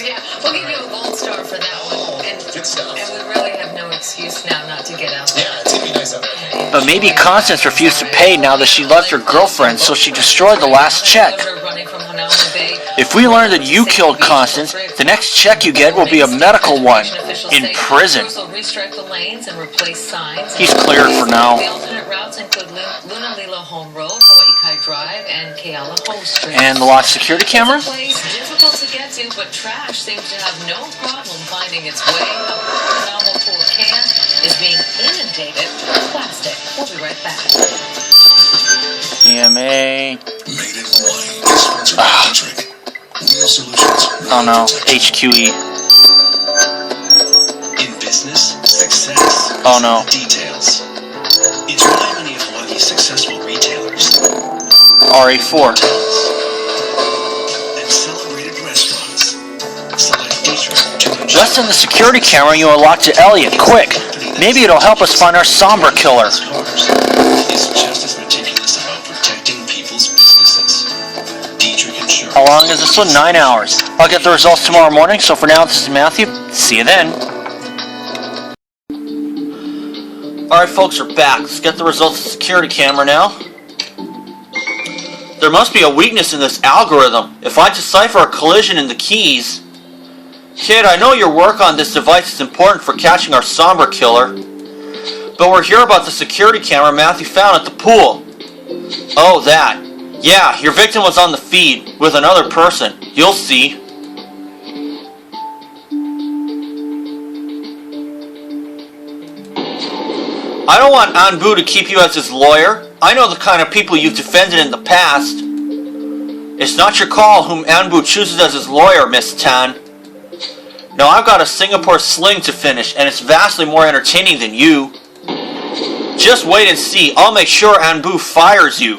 Speaker 2: Yeah, we'll give you a gold star for that one. And we really have no excuse now not to get out there.
Speaker 4: Yeah, it's gonna be nice out there.
Speaker 1: But maybe Constance refused to pay now that she left her girlfriend, so she destroyed the last check.
Speaker 2: Running from Honolulu Bay
Speaker 1: If we learn that you killed Constance, the next check you get will be a medical one. In prison. He's cleared for now.
Speaker 2: The alternate routes include Lunalila Home Road, Hawaii Kai Drive, and Keala Ho Street.
Speaker 1: And the lost security camera?
Speaker 2: It's a place difficult to get to, but trash seems to have no problem finding its way. A normal pool can is being inundated with plastic. We'll be right back.
Speaker 1: EMA.
Speaker 4: Made in Hawaii. Sponsored by Trick. Real solutions.
Speaker 1: Oh no, HQE.
Speaker 5: In business, success
Speaker 1: Oh no.
Speaker 5: details. It's why many of Hawaii's successful retailers
Speaker 1: RA4.
Speaker 5: and celebrated restaurants select Dietrich to ensure
Speaker 1: Let's send the security camera you unlocked to Elliot, quick. Maybe it'll help us find our Sombra killer.
Speaker 5: cars is just as meticulous about protecting people's businesses. Dietrich ensures.
Speaker 1: How long is this one? 9 hours. I'll get the results tomorrow morning, so for now, this is Matthew. See you then. Alright folks, we're back. Let's get the results of the security camera now. There must be a weakness in this algorithm. If I decipher a collision in the keys... Kid, I know your work on this device is important for catching our Sombra killer. But we're here about the security camera Matthew found at the pool. Oh, that. Yeah, your victim was on the feed with another person. You'll see. I don't want Anbu to keep you as his lawyer. I know the kind of people you've defended in the past. It's not your call whom Anbu chooses as his lawyer, Miss Tan. Now I've got a Singapore sling to finish, and it's vastly more entertaining than you. Just wait and see. I'll make sure Anbu fires you.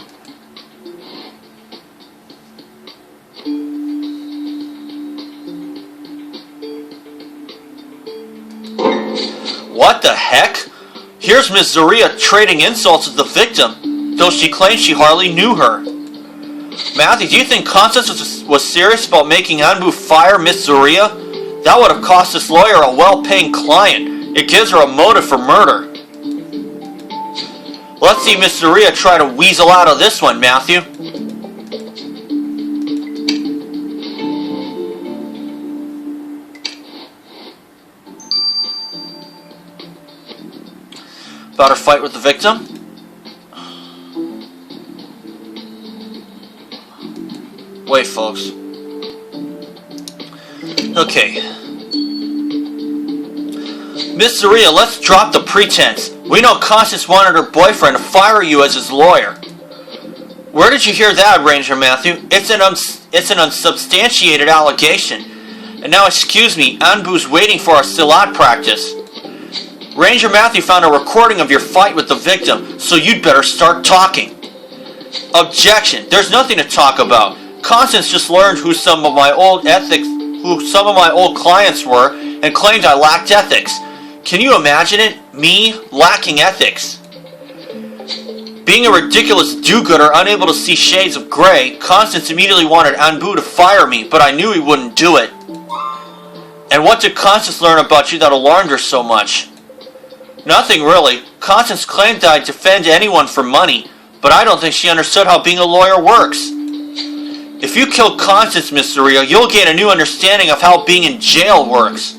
Speaker 1: What the heck? Here's Miss Zaria trading insults with the victim, though she claims she hardly knew her. Matthew, do you think Constance was serious about making Anbu fire Miss Zaria? That would have cost this lawyer a well-paying client. It gives her a motive for murder. Let's see Miss Zaria try to weasel out of this one, Matthew. About her fight with the victim? Wait, folks. Okay. Miss Zaria, let's drop the pretense. We know Constance wanted her boyfriend to fire you as his lawyer. Where did you hear that, Ranger Matthew? It's an unsubstantiated allegation. And now, excuse me, Anbu's waiting for our Silat practice. Ranger Matthew found a recording of your fight with the victim, so you'd better start talking. Objection. There's nothing to talk about. Constance just learned who some of my old clients were and claimed I lacked ethics. Can you imagine it? Me lacking ethics. Being a ridiculous do-gooder unable to see shades of gray, Constance immediately wanted Anbu to fire me, but I knew he wouldn't do it. And what did Constance learn about you that alarmed her so much? Nothing really. Constance claimed that I'd defend anyone for money, but I don't think she understood how being a lawyer works. If you kill Constance, Miss Zaria, you'll gain a new understanding of how being in jail works.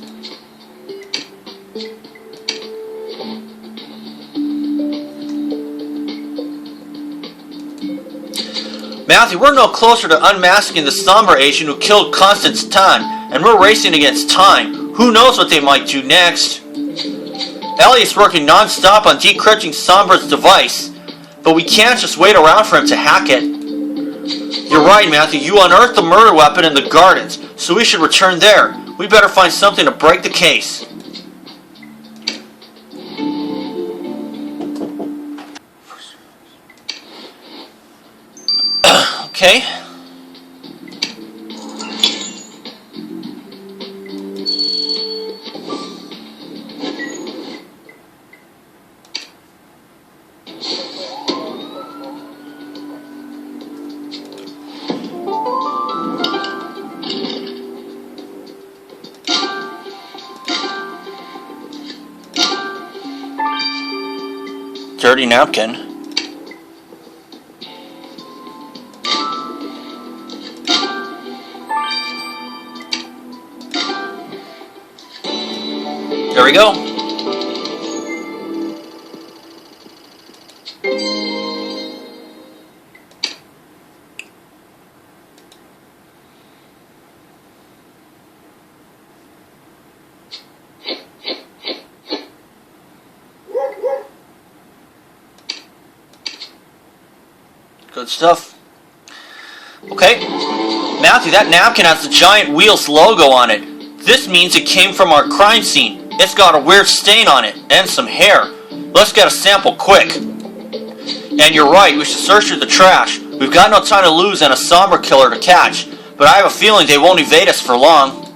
Speaker 1: Matthew, we're no closer to unmasking the Sombra agent who killed Constance Tan, and we're racing against time. Who knows what they might do next? Elliot's working non-stop on decrypting Sombra's device, but we can't just wait around for him to hack it. You're right, Matthew. You unearthed the murder weapon in the gardens, so we should return there. We better find something to break the case. Okay. Dirty napkin. Good stuff. Okay. Matthew, that napkin has the giant Wheels logo on it. This means it came from our crime scene. It's got a weird stain on it, and some hair. Let's get a sample quick. And you're right, we should search through the trash. We've got no time to lose and a Sombra killer to catch, but I have a feeling they won't evade us for long.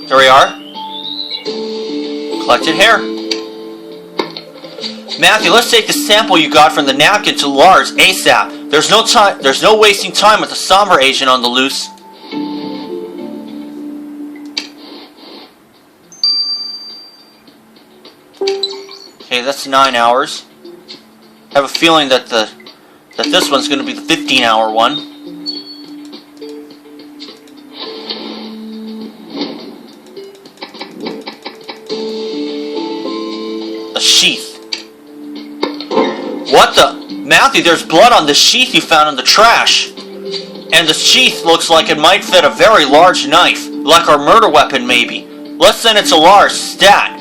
Speaker 1: There we are. Collected hair. Matthew, let's take the sample you got from the napkin to Lars ASAP. There's no wasting time with the Sombra agent on the loose. Okay, that's 9 hours. I have a feeling that this one's going to be the 15-hour one. Sheath. What the? Matthew, there's blood on the sheath you found in the trash. And the sheath looks like it might fit a very large knife. Like our murder weapon, maybe. Let's send it to Lars, stat.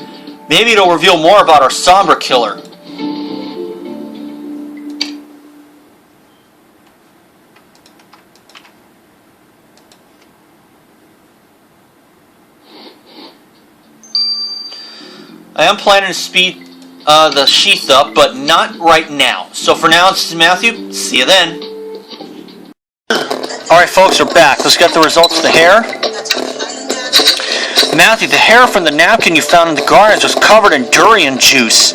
Speaker 1: Maybe it'll reveal more about our Sombra killer. I am planning to speed the sheath up, but not right now. So for now, this is Matthew. See you then. Alright folks, we're back. Let's get the results of the hair. Matthew, the hair from the napkin you found in the gardens was covered in durian juice.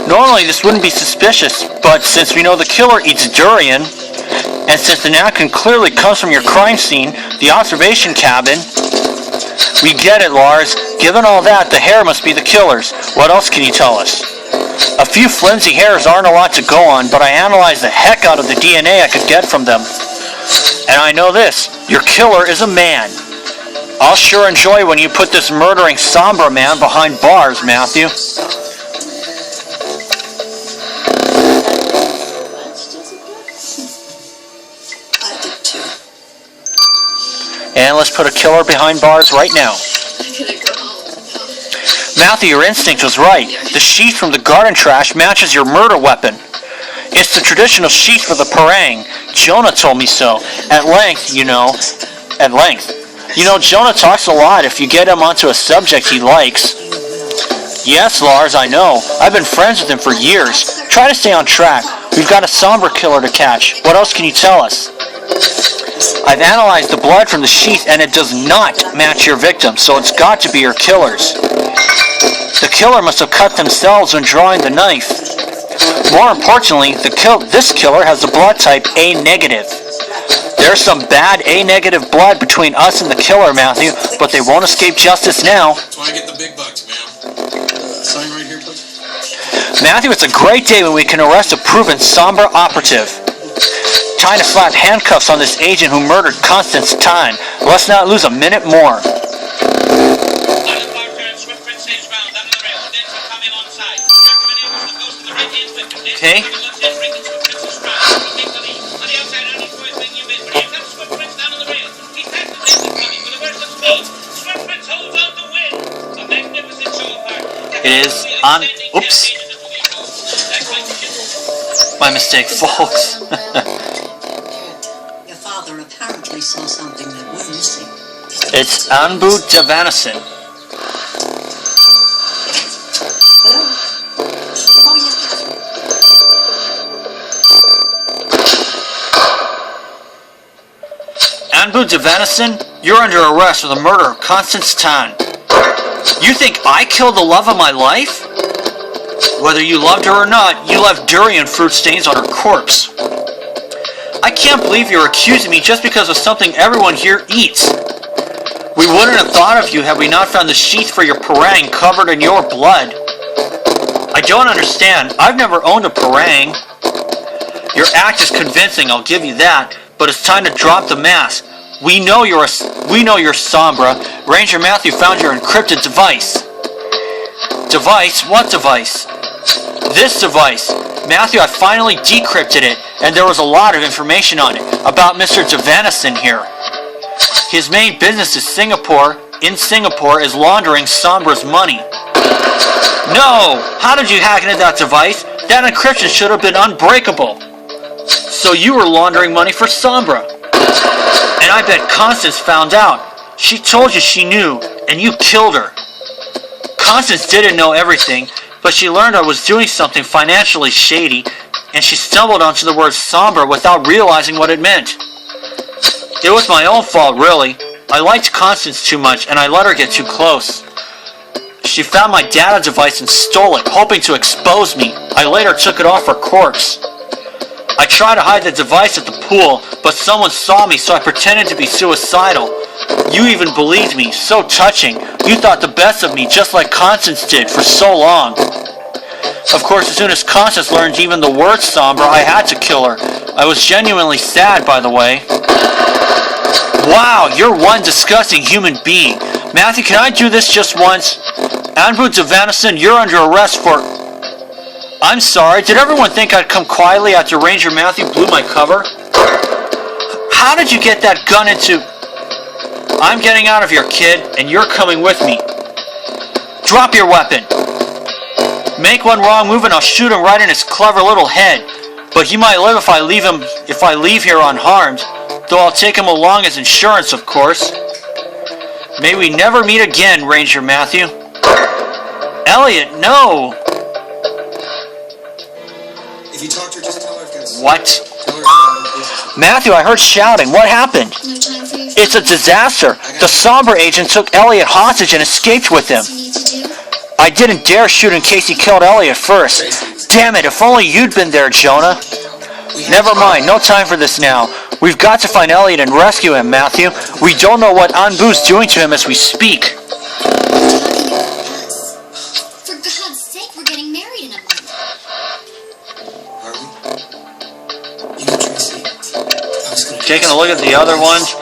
Speaker 1: Normally this wouldn't be suspicious, but since we know the killer eats durian, and since the napkin clearly comes from your crime scene, the observation cabin, we get it, Lars. Given all that, the hair must be the killer's. What else can you tell us? A few flimsy hairs aren't a lot to go on, but I analyzed the heck out of the DNA I could get from them. And I know this, your killer is a man. I'll sure enjoy when you put this murdering Sombra man behind bars, Matthew.
Speaker 8: I did too.
Speaker 1: And let's put a killer behind bars right now. Matthew, your instinct was right. The sheath from the garden trash matches your murder weapon. It's the traditional sheath for the parang. Jonah told me so. At length, you know. At length. You know, Jonah talks a lot if you get him onto a subject he likes. Yes, Lars, I know. I've been friends with him for years. Try to stay on track. We've got a Sombra killer to catch. What else can you tell us? I've analyzed the blood from the sheath and it does not match your victim, so it's got to be your killer's. The killer must have cut themselves when drawing the knife. More importantly, this killer has the blood type A negative. There's some bad A negative blood between us and the killer, Matthew, but they won't escape justice now.
Speaker 4: That's why I get the big bucks, man. Sign right here, please.
Speaker 1: Matthew, it's a great day when we can arrest a proven Sombra operative. Time to slap handcuffs on this agent who murdered Constance Time. Let's not lose a minute more. Okay. It is on. Oops. My mistake, folks.
Speaker 8: Your father apparently saw something that we're missing.
Speaker 1: It's Anbu Devanison. Anbu Devanison, you're under arrest for the murder of Constance Tan. You think I killed the love of my life? Whether you loved her or not, you left durian fruit stains on her corpse. I can't believe you're accusing me just because of something everyone here eats. We wouldn't have thought of you had we not found the sheath for your parang covered in your blood. I don't understand. I've never owned a parang. Your act is convincing, I'll give you that, but it's time to drop the mask. We know you're Sombra. Ranger Matthew found your encrypted device. Device? What device? This device. Matthew, I finally decrypted it, and there was a lot of information on it about Mr. Devanison here. His main business is Singapore. In Singapore is laundering Sombra's money. No! How did you hack into that device? That encryption should have been unbreakable. So you were laundering money for Sombra. And I bet Constance found out. She told you she knew, and you killed her. Constance didn't know everything, but she learned I was doing something financially shady, and she stumbled onto the word Sombra without realizing what it meant. It was my own fault, really. I liked Constance too much, and I let her get too close. She found my data device and stole it, hoping to expose me. I later took it off her corpse. I tried to hide the device at the pool, but someone saw me, so I pretended to be suicidal. You even believed me, so touching. You thought the best of me, just like Constance did for so long. Of course, as soon as Constance learned even the word Sombra, I had to kill her. I was genuinely sad, by the way. Wow, you're one disgusting human being. Matthew, can I do this just once? Andrew Devanison, you're under arrest for... I'm sorry, did everyone think I'd come quietly after Ranger Matthew blew my cover? How did you get that gun into... I'm getting out of here, kid, and you're coming with me. Drop your weapon. Make one wrong move and I'll shoot him right in his clever little head. But he might live if I leave here unharmed. Though I'll take him along as insurance, of course. May we never meet again, Ranger Matthew. Elliot, no!
Speaker 9: If you talk to her, just tell her I've got...
Speaker 1: What?
Speaker 9: Tell her I've got business.
Speaker 1: Matthew, I heard shouting. What happened?
Speaker 3: No time for your
Speaker 1: It's a disaster. The Sombra agent took Elliot hostage and escaped with him.
Speaker 3: you need to do.
Speaker 1: I didn't dare shoot in case he killed Elliot first. Damn it, if only you'd been there, Jonah. Never mind, no time for this now. We've got to find Elliot and rescue him, Matthew. We don't know what Anbu's doing to him as we speak.
Speaker 3: Talking about us. For God's sake, we're getting married in a month.
Speaker 9: Are we? You know, Tracy, I was gonna...
Speaker 1: Taking a look at the other ones.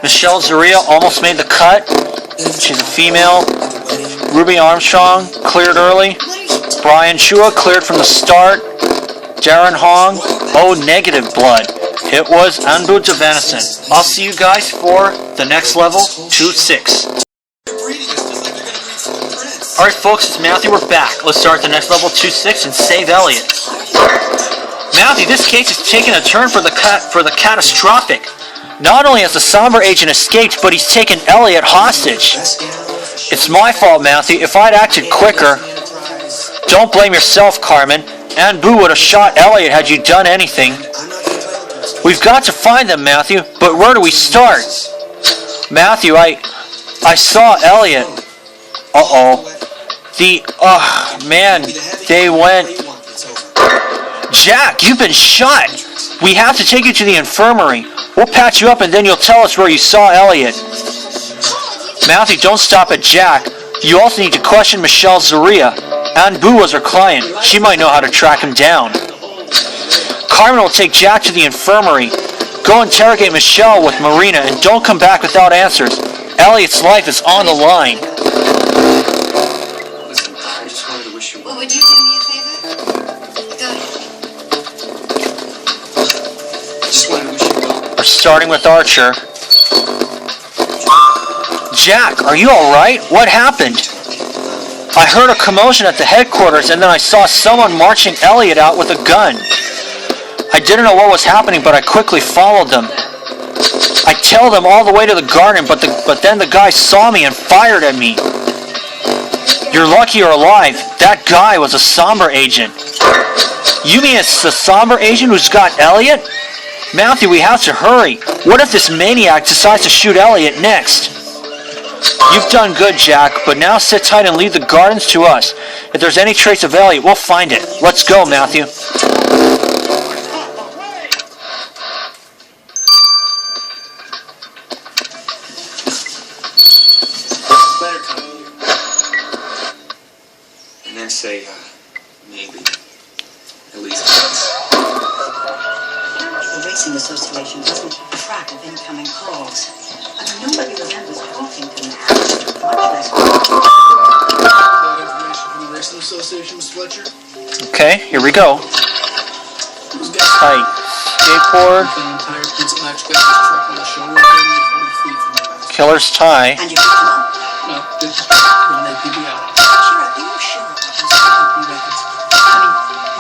Speaker 1: Michelle Zaria almost made the cut. She's a female. Ruby Armstrong cleared early.
Speaker 3: What are you talking
Speaker 1: Brian Chua cleared from the start. Darren Hong, negative blood. It was Anbu Devanison. I'll see you guys for the next level, 2-6. Alright folks, it's Matthew, we're back. Let's start the next level, 2-6, and save Elliot. Matthew, this case is taking a turn for the catastrophic. Not only has the Sombra agent escaped, but he's taken Elliot hostage. It's my fault, Matthew. If I'd acted quicker... Don't blame yourself, Carmen. Anbu would have shot Elliot had you done anything. We've got to find them, Matthew, but where do we start? Matthew, I saw Elliot. Man, they went... Jack, you've been shot. We have to take you to the infirmary. We'll patch you up and then you'll tell us where you saw Elliot. Matthew, don't stop at Jack. You also need to question Michelle Zaria. Anbu was her client. She might know how to track him down. Carmen will take Jack to the infirmary. Go interrogate Michelle with Marina and don't come back without answers. Elliot's life is on the line.
Speaker 9: Listen, I just wanted to wish you well.
Speaker 3: Well, would you do me a favor? Go ahead.
Speaker 9: I just wanted to wish you well.
Speaker 1: We're starting with Archer. Jack, are you alright? What happened? I heard a commotion at the headquarters and then I saw someone marching Elliot out with a gun. I didn't know what was happening, but I quickly followed them. I tailed them all the way to the garden, but then the guy saw me and fired at me. You're lucky you're alive. That guy was a Sombra agent. You mean it's the Sombra agent who's got Elliot? Matthew, we have to hurry. What if this maniac decides to shoot Elliot next? You've done good, Jack, but now sit tight and leave the gardens to us. If there's any trace of Elliot, we'll find it. Let's go, Matthew.
Speaker 9: Letter coming to you. And then say, maybe. At least once.
Speaker 3: The race
Speaker 10: Broadcasting Association doesn't keep track of incoming calls. I mean, nobody was ever talking to Matt, much less...
Speaker 4: That information from the Racing Association, Miss Fletcher?
Speaker 1: Okay, here we go. Tight. Skateboard.
Speaker 4: Found tire prints match got his truck on the show road 40 feet from the back.
Speaker 1: Killer's tie.
Speaker 10: And you picked him up?
Speaker 4: No, did just run that PB out.
Speaker 10: Sheriff, are you sure about those PB records? I mean,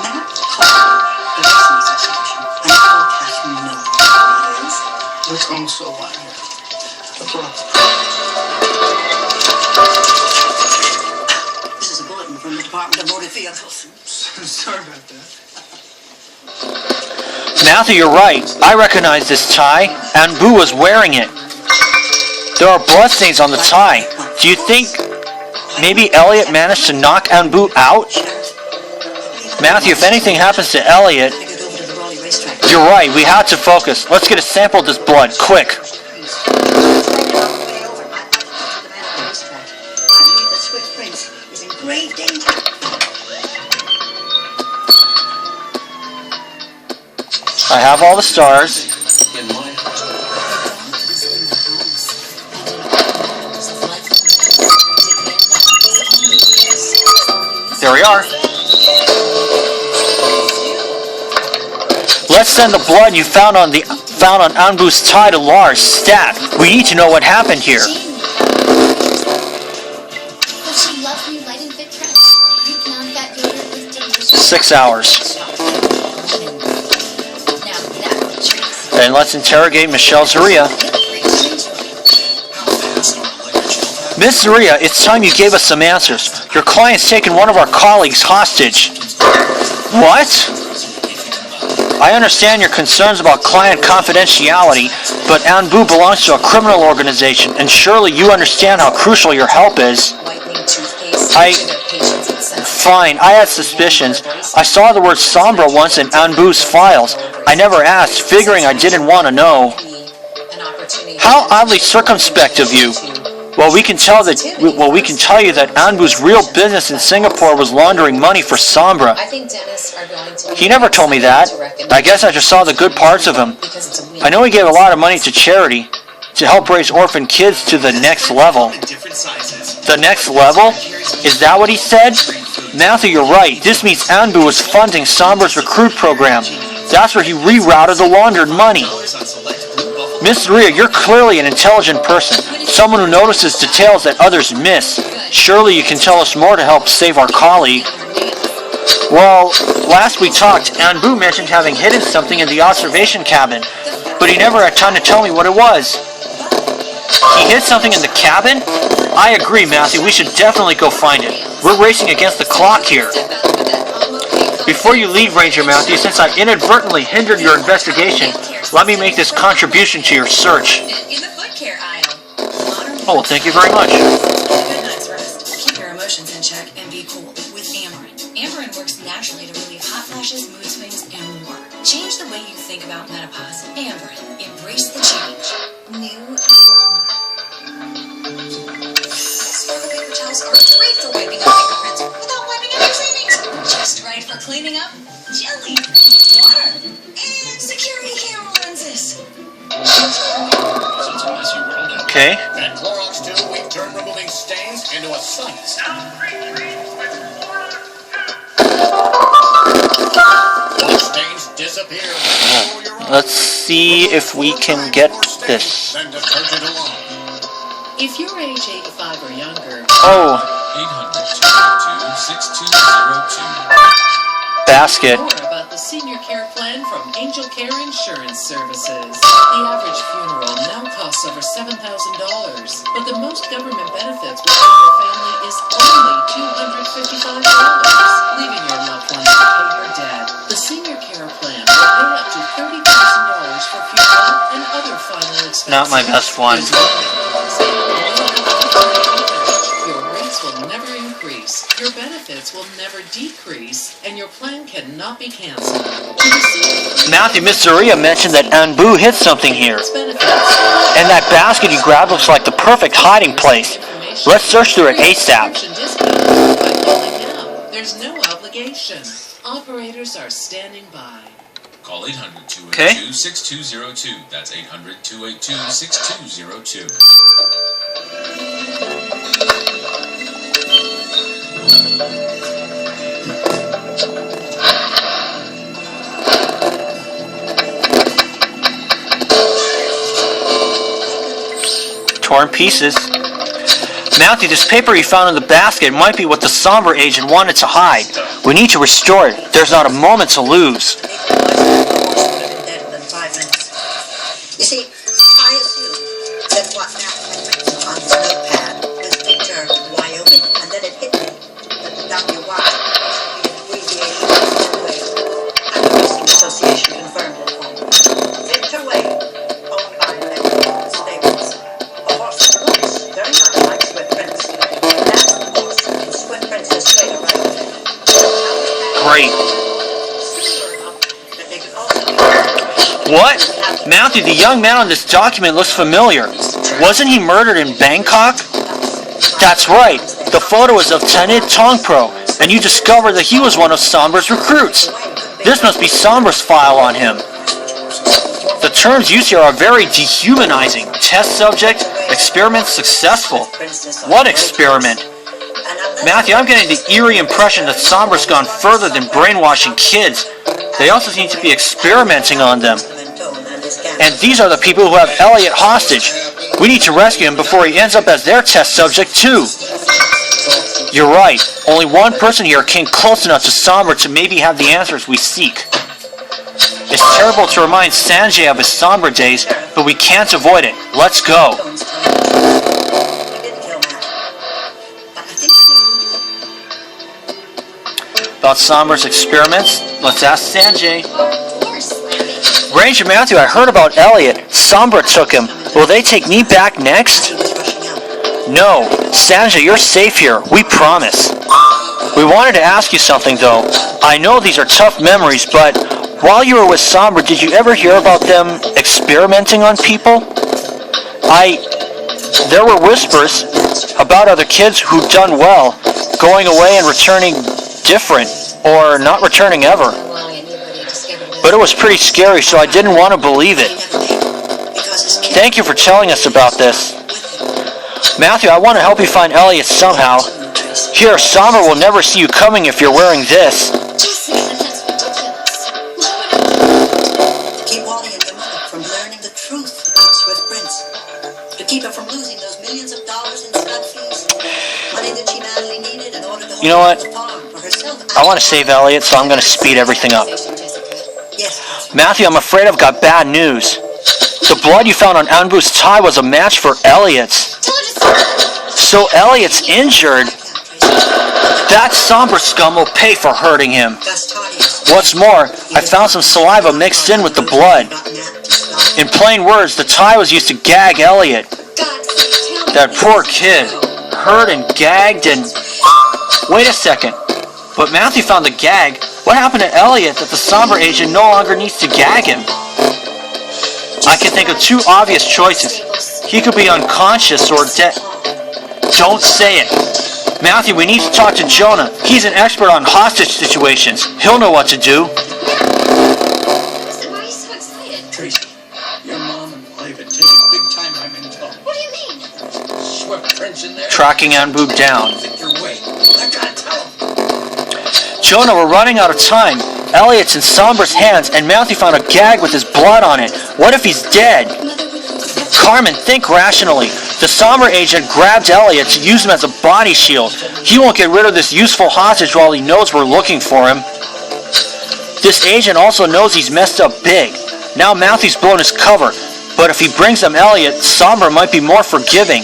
Speaker 10: Matt called the Racing Association and told Catherine no. That is?
Speaker 4: Let's almost so line here. That's what
Speaker 10: This is a bulletin from the Department of Motor Vehicles.
Speaker 4: Sorry about that.
Speaker 1: Matthew, you're right. I recognize this tie. Anbu was wearing it. There are bloodstains on the tie. Do you think maybe Elliot managed to knock Anbu out? Matthew, if anything happens to Elliot, you're right. We have to focus. Let's get a sample of this blood, quick. I have all the stars. There we are. Let's send the blood you found on Anbu's tie to Lars stat. We need to know what happened here.
Speaker 3: But she loves new light and fit trends. You count that yogurt with delicious.
Speaker 1: 6 hours.
Speaker 3: Now that's treats.
Speaker 1: Then let's interrogate Michelle Zaria. Miss Zaria, it's time you gave us some answers. Your client's taken one of our colleagues hostage. What? I understand your concerns about client confidentiality, but Anbu belongs to a criminal organization, and surely you understand how crucial your help is. Fine, I had suspicions. I saw the word Sombra once in Anbu's files. I never asked, figuring I didn't want to know. How oddly circumspect of you. Well, we can tell you that Anbu's real business in Singapore was laundering money for Sombra. He never told me that. I guess I just saw the good parts of him. I know he gave a lot of money to charity to help raise orphan kids to the next level. The next level? Is that what he said? Matthew, you're right. This means Anbu was funding Sombra's recruit program. That's where he rerouted the laundered money. Miss Ria, you're clearly an intelligent person, someone who notices details that others miss. Surely you can tell us more to help save our colleague. Well, last we talked, Anbu mentioned having hidden something in the observation cabin, but he never had time to tell me what it was. He hid something in the cabin? I agree, Matthew, we should definitely go find it. We're racing against the clock here. Before you leave, Ranger Matthew, since I inadvertently hindered your investigation, let me make this contribution to your search.
Speaker 8: In the foot care aisle.
Speaker 1: Oh, well, thank you very much.
Speaker 8: Good night's rest. Keep your emotions in check and be cool with Amarin. Amarin works naturally to relieve hot flashes, mood swings, and more. Change the way you think about menopause. Amarin. Embrace the change. New Walmart. Toilet paper towels are great for wiping out fingerprints without wiping out your savings. Just right for cleaning up. Jelly. Water. And security camera lenses.
Speaker 1: Okay.
Speaker 4: At Clorox 2, we turn removing stains into a science. Once stains disappear,
Speaker 1: Let's see if we can get this.
Speaker 4: send detergent along.
Speaker 2: If you're age 85 or younger,
Speaker 1: Oh,
Speaker 9: 800-222-6202.
Speaker 1: basket.
Speaker 2: more about the senior care plan from Angel Care Insurance Services. The average funeral now costs over $7,000, but the most government benefits with your family is only $255, leaving your loved ones to pay your debt. The senior care plan will pay up to $30,000 for funeral and other final expenses.
Speaker 1: Not my best one.
Speaker 2: Your rates will never increase, your benefits will never decrease, and your plan cannot be canceled.
Speaker 1: Matthew, Miss Zaria mentioned that Anbu hid something here. And that basket you grabbed looks like the perfect hiding place. Let's search through it ASAP.
Speaker 2: There's no obligation. Operators are standing by.
Speaker 11: Call 800-282-6202. That's 800-282-6202.
Speaker 1: Torn pieces. Matthew, this paper you found in the basket might be what the Sombra agent wanted to hide. We need to restore it. There's not a moment to lose.
Speaker 10: You see, I assumed that what Matthew had written on his notepad was Victor, Wyoming, and then it hit me that the W.Y. was abbreviated Victor Way, and the Racing Association confirmed it for me. Victor Way, owned by Elliot Stables. A horse that looks very much like Swift Prince. That's the horse in Swift Prince's trailer right over there.
Speaker 1: Great. What? Matthew, the young man on this document looks familiar. Wasn't he murdered in Bangkok? That's right. The photo is of Tanit Tongpro, and you discovered that he was one of Sombra's recruits. This must be Sombra's file on him. The terms used here are very dehumanizing. Test subject, experiment successful. What experiment? Matthew, I'm getting the eerie impression that Sombra's gone further than brainwashing kids. They also seem to be experimenting on them. And these are the people who have Elliot hostage. We need to rescue him before he ends up as their test subject too. You're right. Only one person here came close enough to Sombra to maybe have the answers we seek. It's terrible to remind Sanjay of his Sombra days, but we can't avoid it. Let's go. About Sombra's experiments? Let's ask Sanjay. Ranger Matthew, I heard about Elliot. Sombra took him. Will they take me back next? No. Sanjay, you're safe here. We promise. We wanted to ask you something, though. I know these are tough memories, but while you were with Sombra, did you ever hear about them experimenting on people? There were whispers about other kids who'd done well, going away and returning different, or not returning ever. But it was pretty scary, so I didn't want to believe it. Thank you for telling us about this. Matthew, I want to help you find Elliot somehow. Here, Sombra will never see you coming if you're wearing this.
Speaker 10: Keep Wally and your mother from learning the truth about Swift Prince. To keep her from losing those millions of dollars in stud fees. Money that she badly needed in order to
Speaker 1: You know what?
Speaker 10: hold the farm for herself.
Speaker 1: I want to save Elliot, so I'm going to speed everything up. Matthew, I'm afraid I've got bad news. The blood you found on Anbu's tie was a match for Elliot's. So Elliot's injured. That Sombra scum will pay for hurting him. What's more, I found some saliva mixed in with the blood. In plain words, the tie was used to gag Elliot. That poor kid. Hurt and gagged and... Wait a second. But Matthew found the gag. What happened to Elliot that the Sombra agent no longer needs to gag him? I can think of two obvious choices. He could be unconscious or dead. Don't say it. Matthew, we need to talk to Jonah. He's an expert on hostage situations. He'll know what to do.
Speaker 3: Why are you so excited?
Speaker 6: Tracy, your mom and Clive had taken big time by mental.
Speaker 3: What do you mean?
Speaker 6: Swift Prince in there.
Speaker 1: Tracking Anbu down.
Speaker 6: Victor Way. I gotta tell him.
Speaker 1: Jonah, we're running out of time. Elliot's in Sombra's hands, and Matthew found a gag with his blood on it. What if he's dead? Carmen, think rationally. The Sombra agent grabbed Elliot to use him as a body shield. He won't get rid of this useful hostage while he knows we're looking for him. This agent also knows he's messed up big. Now Matthew's blown his cover, but if he brings them Elliot, Sombra might be more forgiving.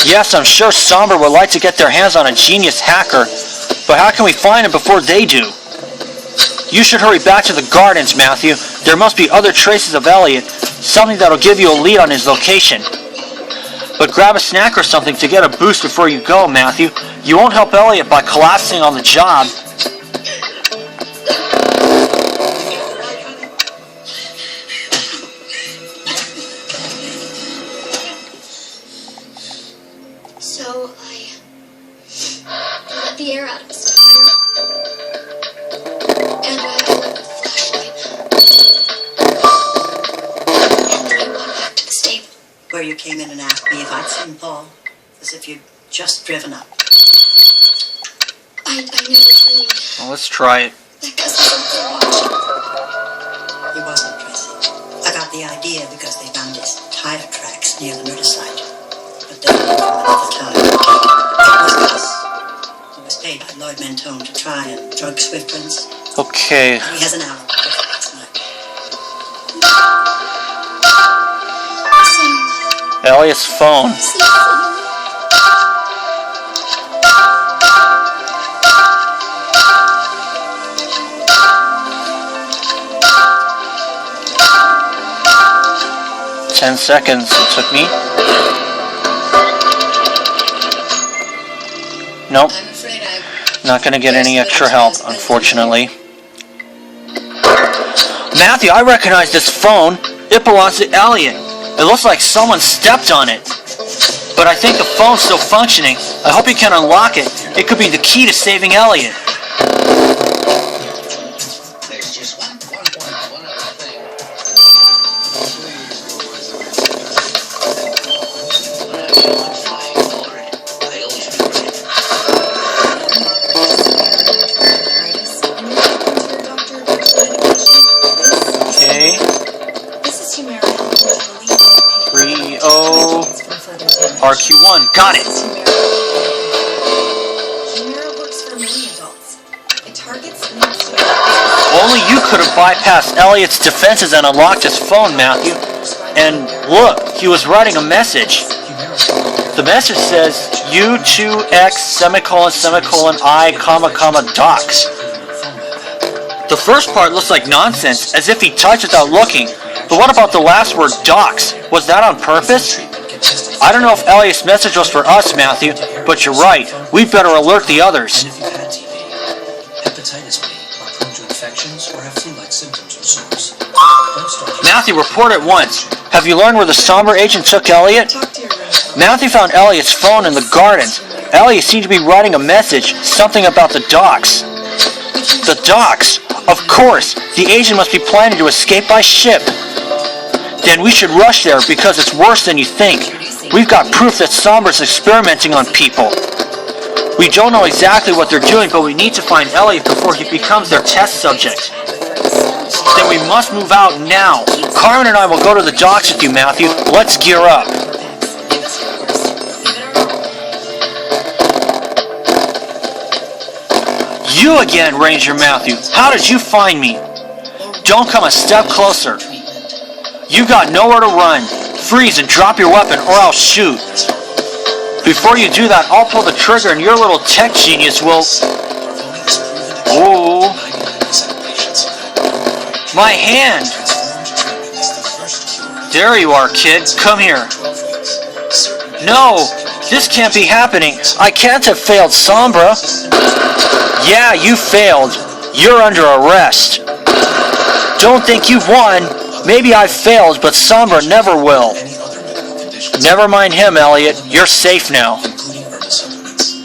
Speaker 1: Yes, I'm sure Sombra would like to get their hands on a genius hacker, but how can we find him before they do? You should hurry back to the gardens, Matthew. There must be other traces of Elliot, something that'll give you a lead on his location. But grab a snack or something to get a boost before you go, Matthew. You won't help Elliot by collapsing on the job.
Speaker 3: So I let the air out of his tire. And I lit the flashlight.
Speaker 10: where you came in and asked me if I'd seen Paul, as if you'd just driven up.
Speaker 3: I never dreamed.
Speaker 1: Well, let's try it.
Speaker 3: That Gus was up there watching.
Speaker 10: He wasn't, Tracy. I got the idea because they found his tire tracks near the murder site. But they were from another time. It was Gus, who was paid by Lloyd Mentone to try and drug Swift Prince.
Speaker 1: Okay.
Speaker 10: He has an hour tonight.
Speaker 1: Elliot's phone. Ten seconds it took me. Nope.
Speaker 3: I'm afraid I'm
Speaker 1: Not gonna get any extra help, unfortunately. Matthew, I recognize this phone. It belongs to Elliot. It looks like someone stepped on it. But I think the phone's still functioning. I hope you can unlock it. It could be the key to saving Elliot.
Speaker 7: There's just one other thing. When I feel I'm flying forward, I always do
Speaker 1: Okay.
Speaker 3: This is Humira.
Speaker 1: 3-0 RQ1. Got it.
Speaker 3: Humira works for many adults. It targets
Speaker 1: Only you could have bypassed Elliot's defenses and unlocked his phone, Matthew. And look, he was writing a message. The message says U2X semicolon semicolon I comma comma docs. The first part looks like nonsense, as if he typed without looking. But what about the last word, docs? Was that on purpose? I don't know if Elliot's message was for us, Matthew, but you're right. We'd better alert the others.
Speaker 5: And if you've had TB, hepatitis B, are prone to infections or have flu-like symptoms or sores. Don't start
Speaker 1: Matthew, report at once. Have you learned where the Sombra agent took Elliot? Matthew found Elliot's phone in the gardens. Elliot seemed to be writing a message, something about the docks. The docks? Of course, the agent must be planning to escape by ship. Then we should rush there because it's worse than you think. We've got proof that Sombra's experimenting on people. We don't know exactly what they're doing, but we need to find Elliot before he becomes their test subject. Then we must move out now. Carmen and I will go to the docks with you, Matthew. Let's gear up. You again, Ranger Matthew. How did you find me? Don't come a step closer. You got nowhere to run. Freeze and drop your weapon or I'll shoot. Before you do that, I'll pull the trigger and your little tech genius will... Ooh. My hand. There you are, kid. Come here. No, this can't be happening. I can't have failed Sombra. Yeah, you failed. You're under arrest. Don't think you've won. Maybe I've failed, but Sombra never will. Never mind him, Elliot. You're safe now.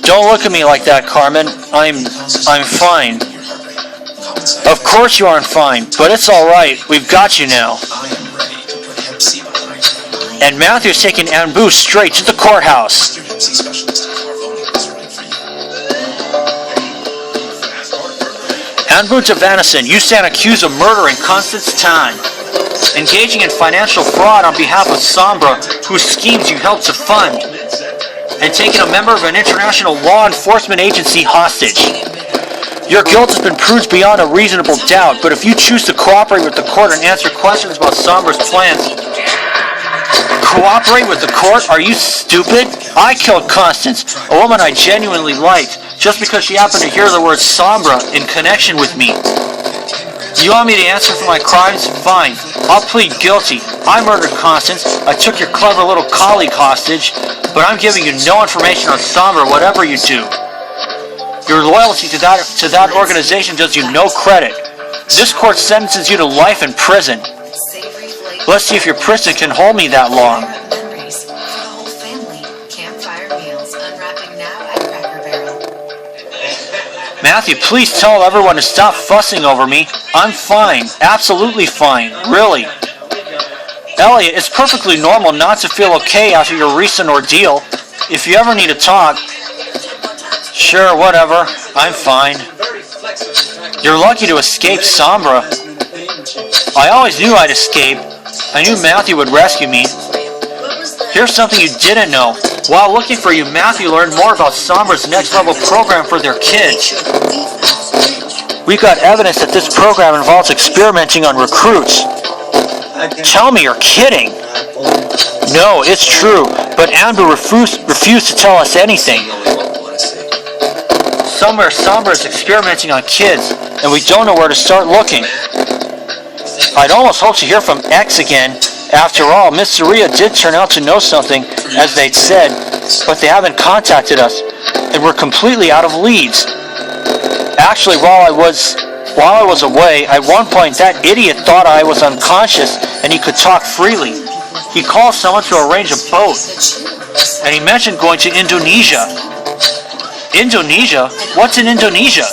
Speaker 1: Don't look at me like that, Carmen. I'm fine. Of course you aren't fine, but it's alright. We've got you now. And Matthew's taking Anbu straight to the courthouse. Anbu Tavanison, you stand accused of murdering Constance Tan, engaging in financial fraud on behalf of Sombra, whose schemes you helped to fund, and taking a member of an international law enforcement agency hostage. Your guilt has been proved beyond a reasonable doubt, but if you choose to cooperate with the court and answer questions about Sombra's plans... Cooperate with the court? Are you stupid? I killed Constance, a woman I genuinely liked, just because she happened to hear the word Sombra in connection with me. You want me to answer for my crimes? Fine. I'll plead guilty. I murdered Constance. I took your clever little colleague hostage, but I'm giving you no information on Sombra, whatever you do. Your loyalty to that organization does you no credit. This court sentences you to life in prison. Let's see if your prison can hold me that long.
Speaker 8: Memories for the whole family. Campfire meals unwrapping now at Cracker Barrel.
Speaker 1: Matthew, please tell everyone to stop fussing over me. I'm fine. Absolutely fine. Really. Elliot, it's perfectly normal not to feel okay after your recent ordeal. If you ever need to talk... Sure, whatever. I'm fine. You're lucky to escape Sombra. I always knew I'd escape. I knew Matthew would rescue me. Here's something you didn't know. While looking for you, Matthew learned more about Sombra's next level program for their kids. We got evidence that this program involves experimenting on recruits. Tell me you're kidding. No, it's true, but Amber refused to tell us anything. Somewhere Sombra is experimenting on kids, and we don't know where to start looking. I'd almost hoped to hear from X again. After all, Miss Saria did turn out to know something, as they'd said, but they haven't contacted us, and we're completely out of leads. Actually, while I was away, at one point that idiot thought I was unconscious and he could talk freely. He called someone to arrange a boat, and he mentioned going to Indonesia. Indonesia? What's in Indonesia?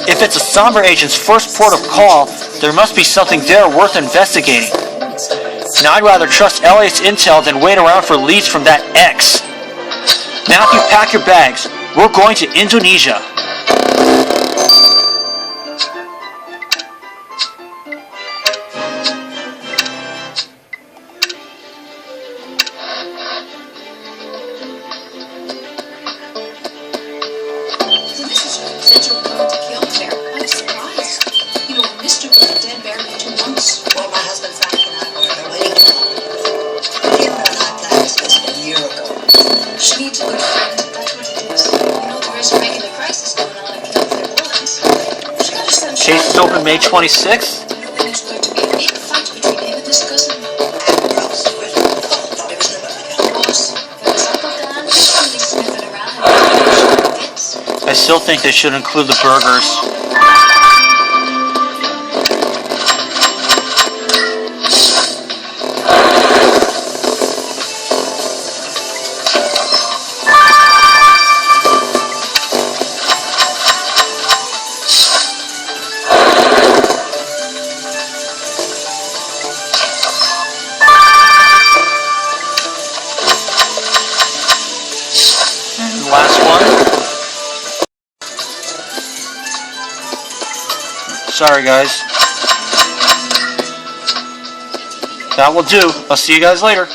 Speaker 1: If it's a Sombra agent's first port of call, there must be something there worth investigating. Now I'd rather trust Elliot's intel than wait around for leads from that X. Matthew, pack your bags. We're going to Indonesia.
Speaker 3: Said you were going to kill Claire. I'm surprised. You know, Mr. was a dead bear for 2 months.
Speaker 10: Well, my husband Frank and I were waiting for him. Jim and I planned this a year ago.
Speaker 3: She needs a good friend. That's what it is. You know, there is a regular crisis going on at Claire Bullets. She got her son shot.
Speaker 1: Case is open May 26th.
Speaker 3: And there's going to be a big fight between him and his cousin.
Speaker 10: Ambrose was thought it was the
Speaker 3: Boss, for his Uncle Dan, he's really sniffing around and fits.
Speaker 1: I still think they should include the burgers. Last one. Sorry guys. That will do. I'll see you guys later.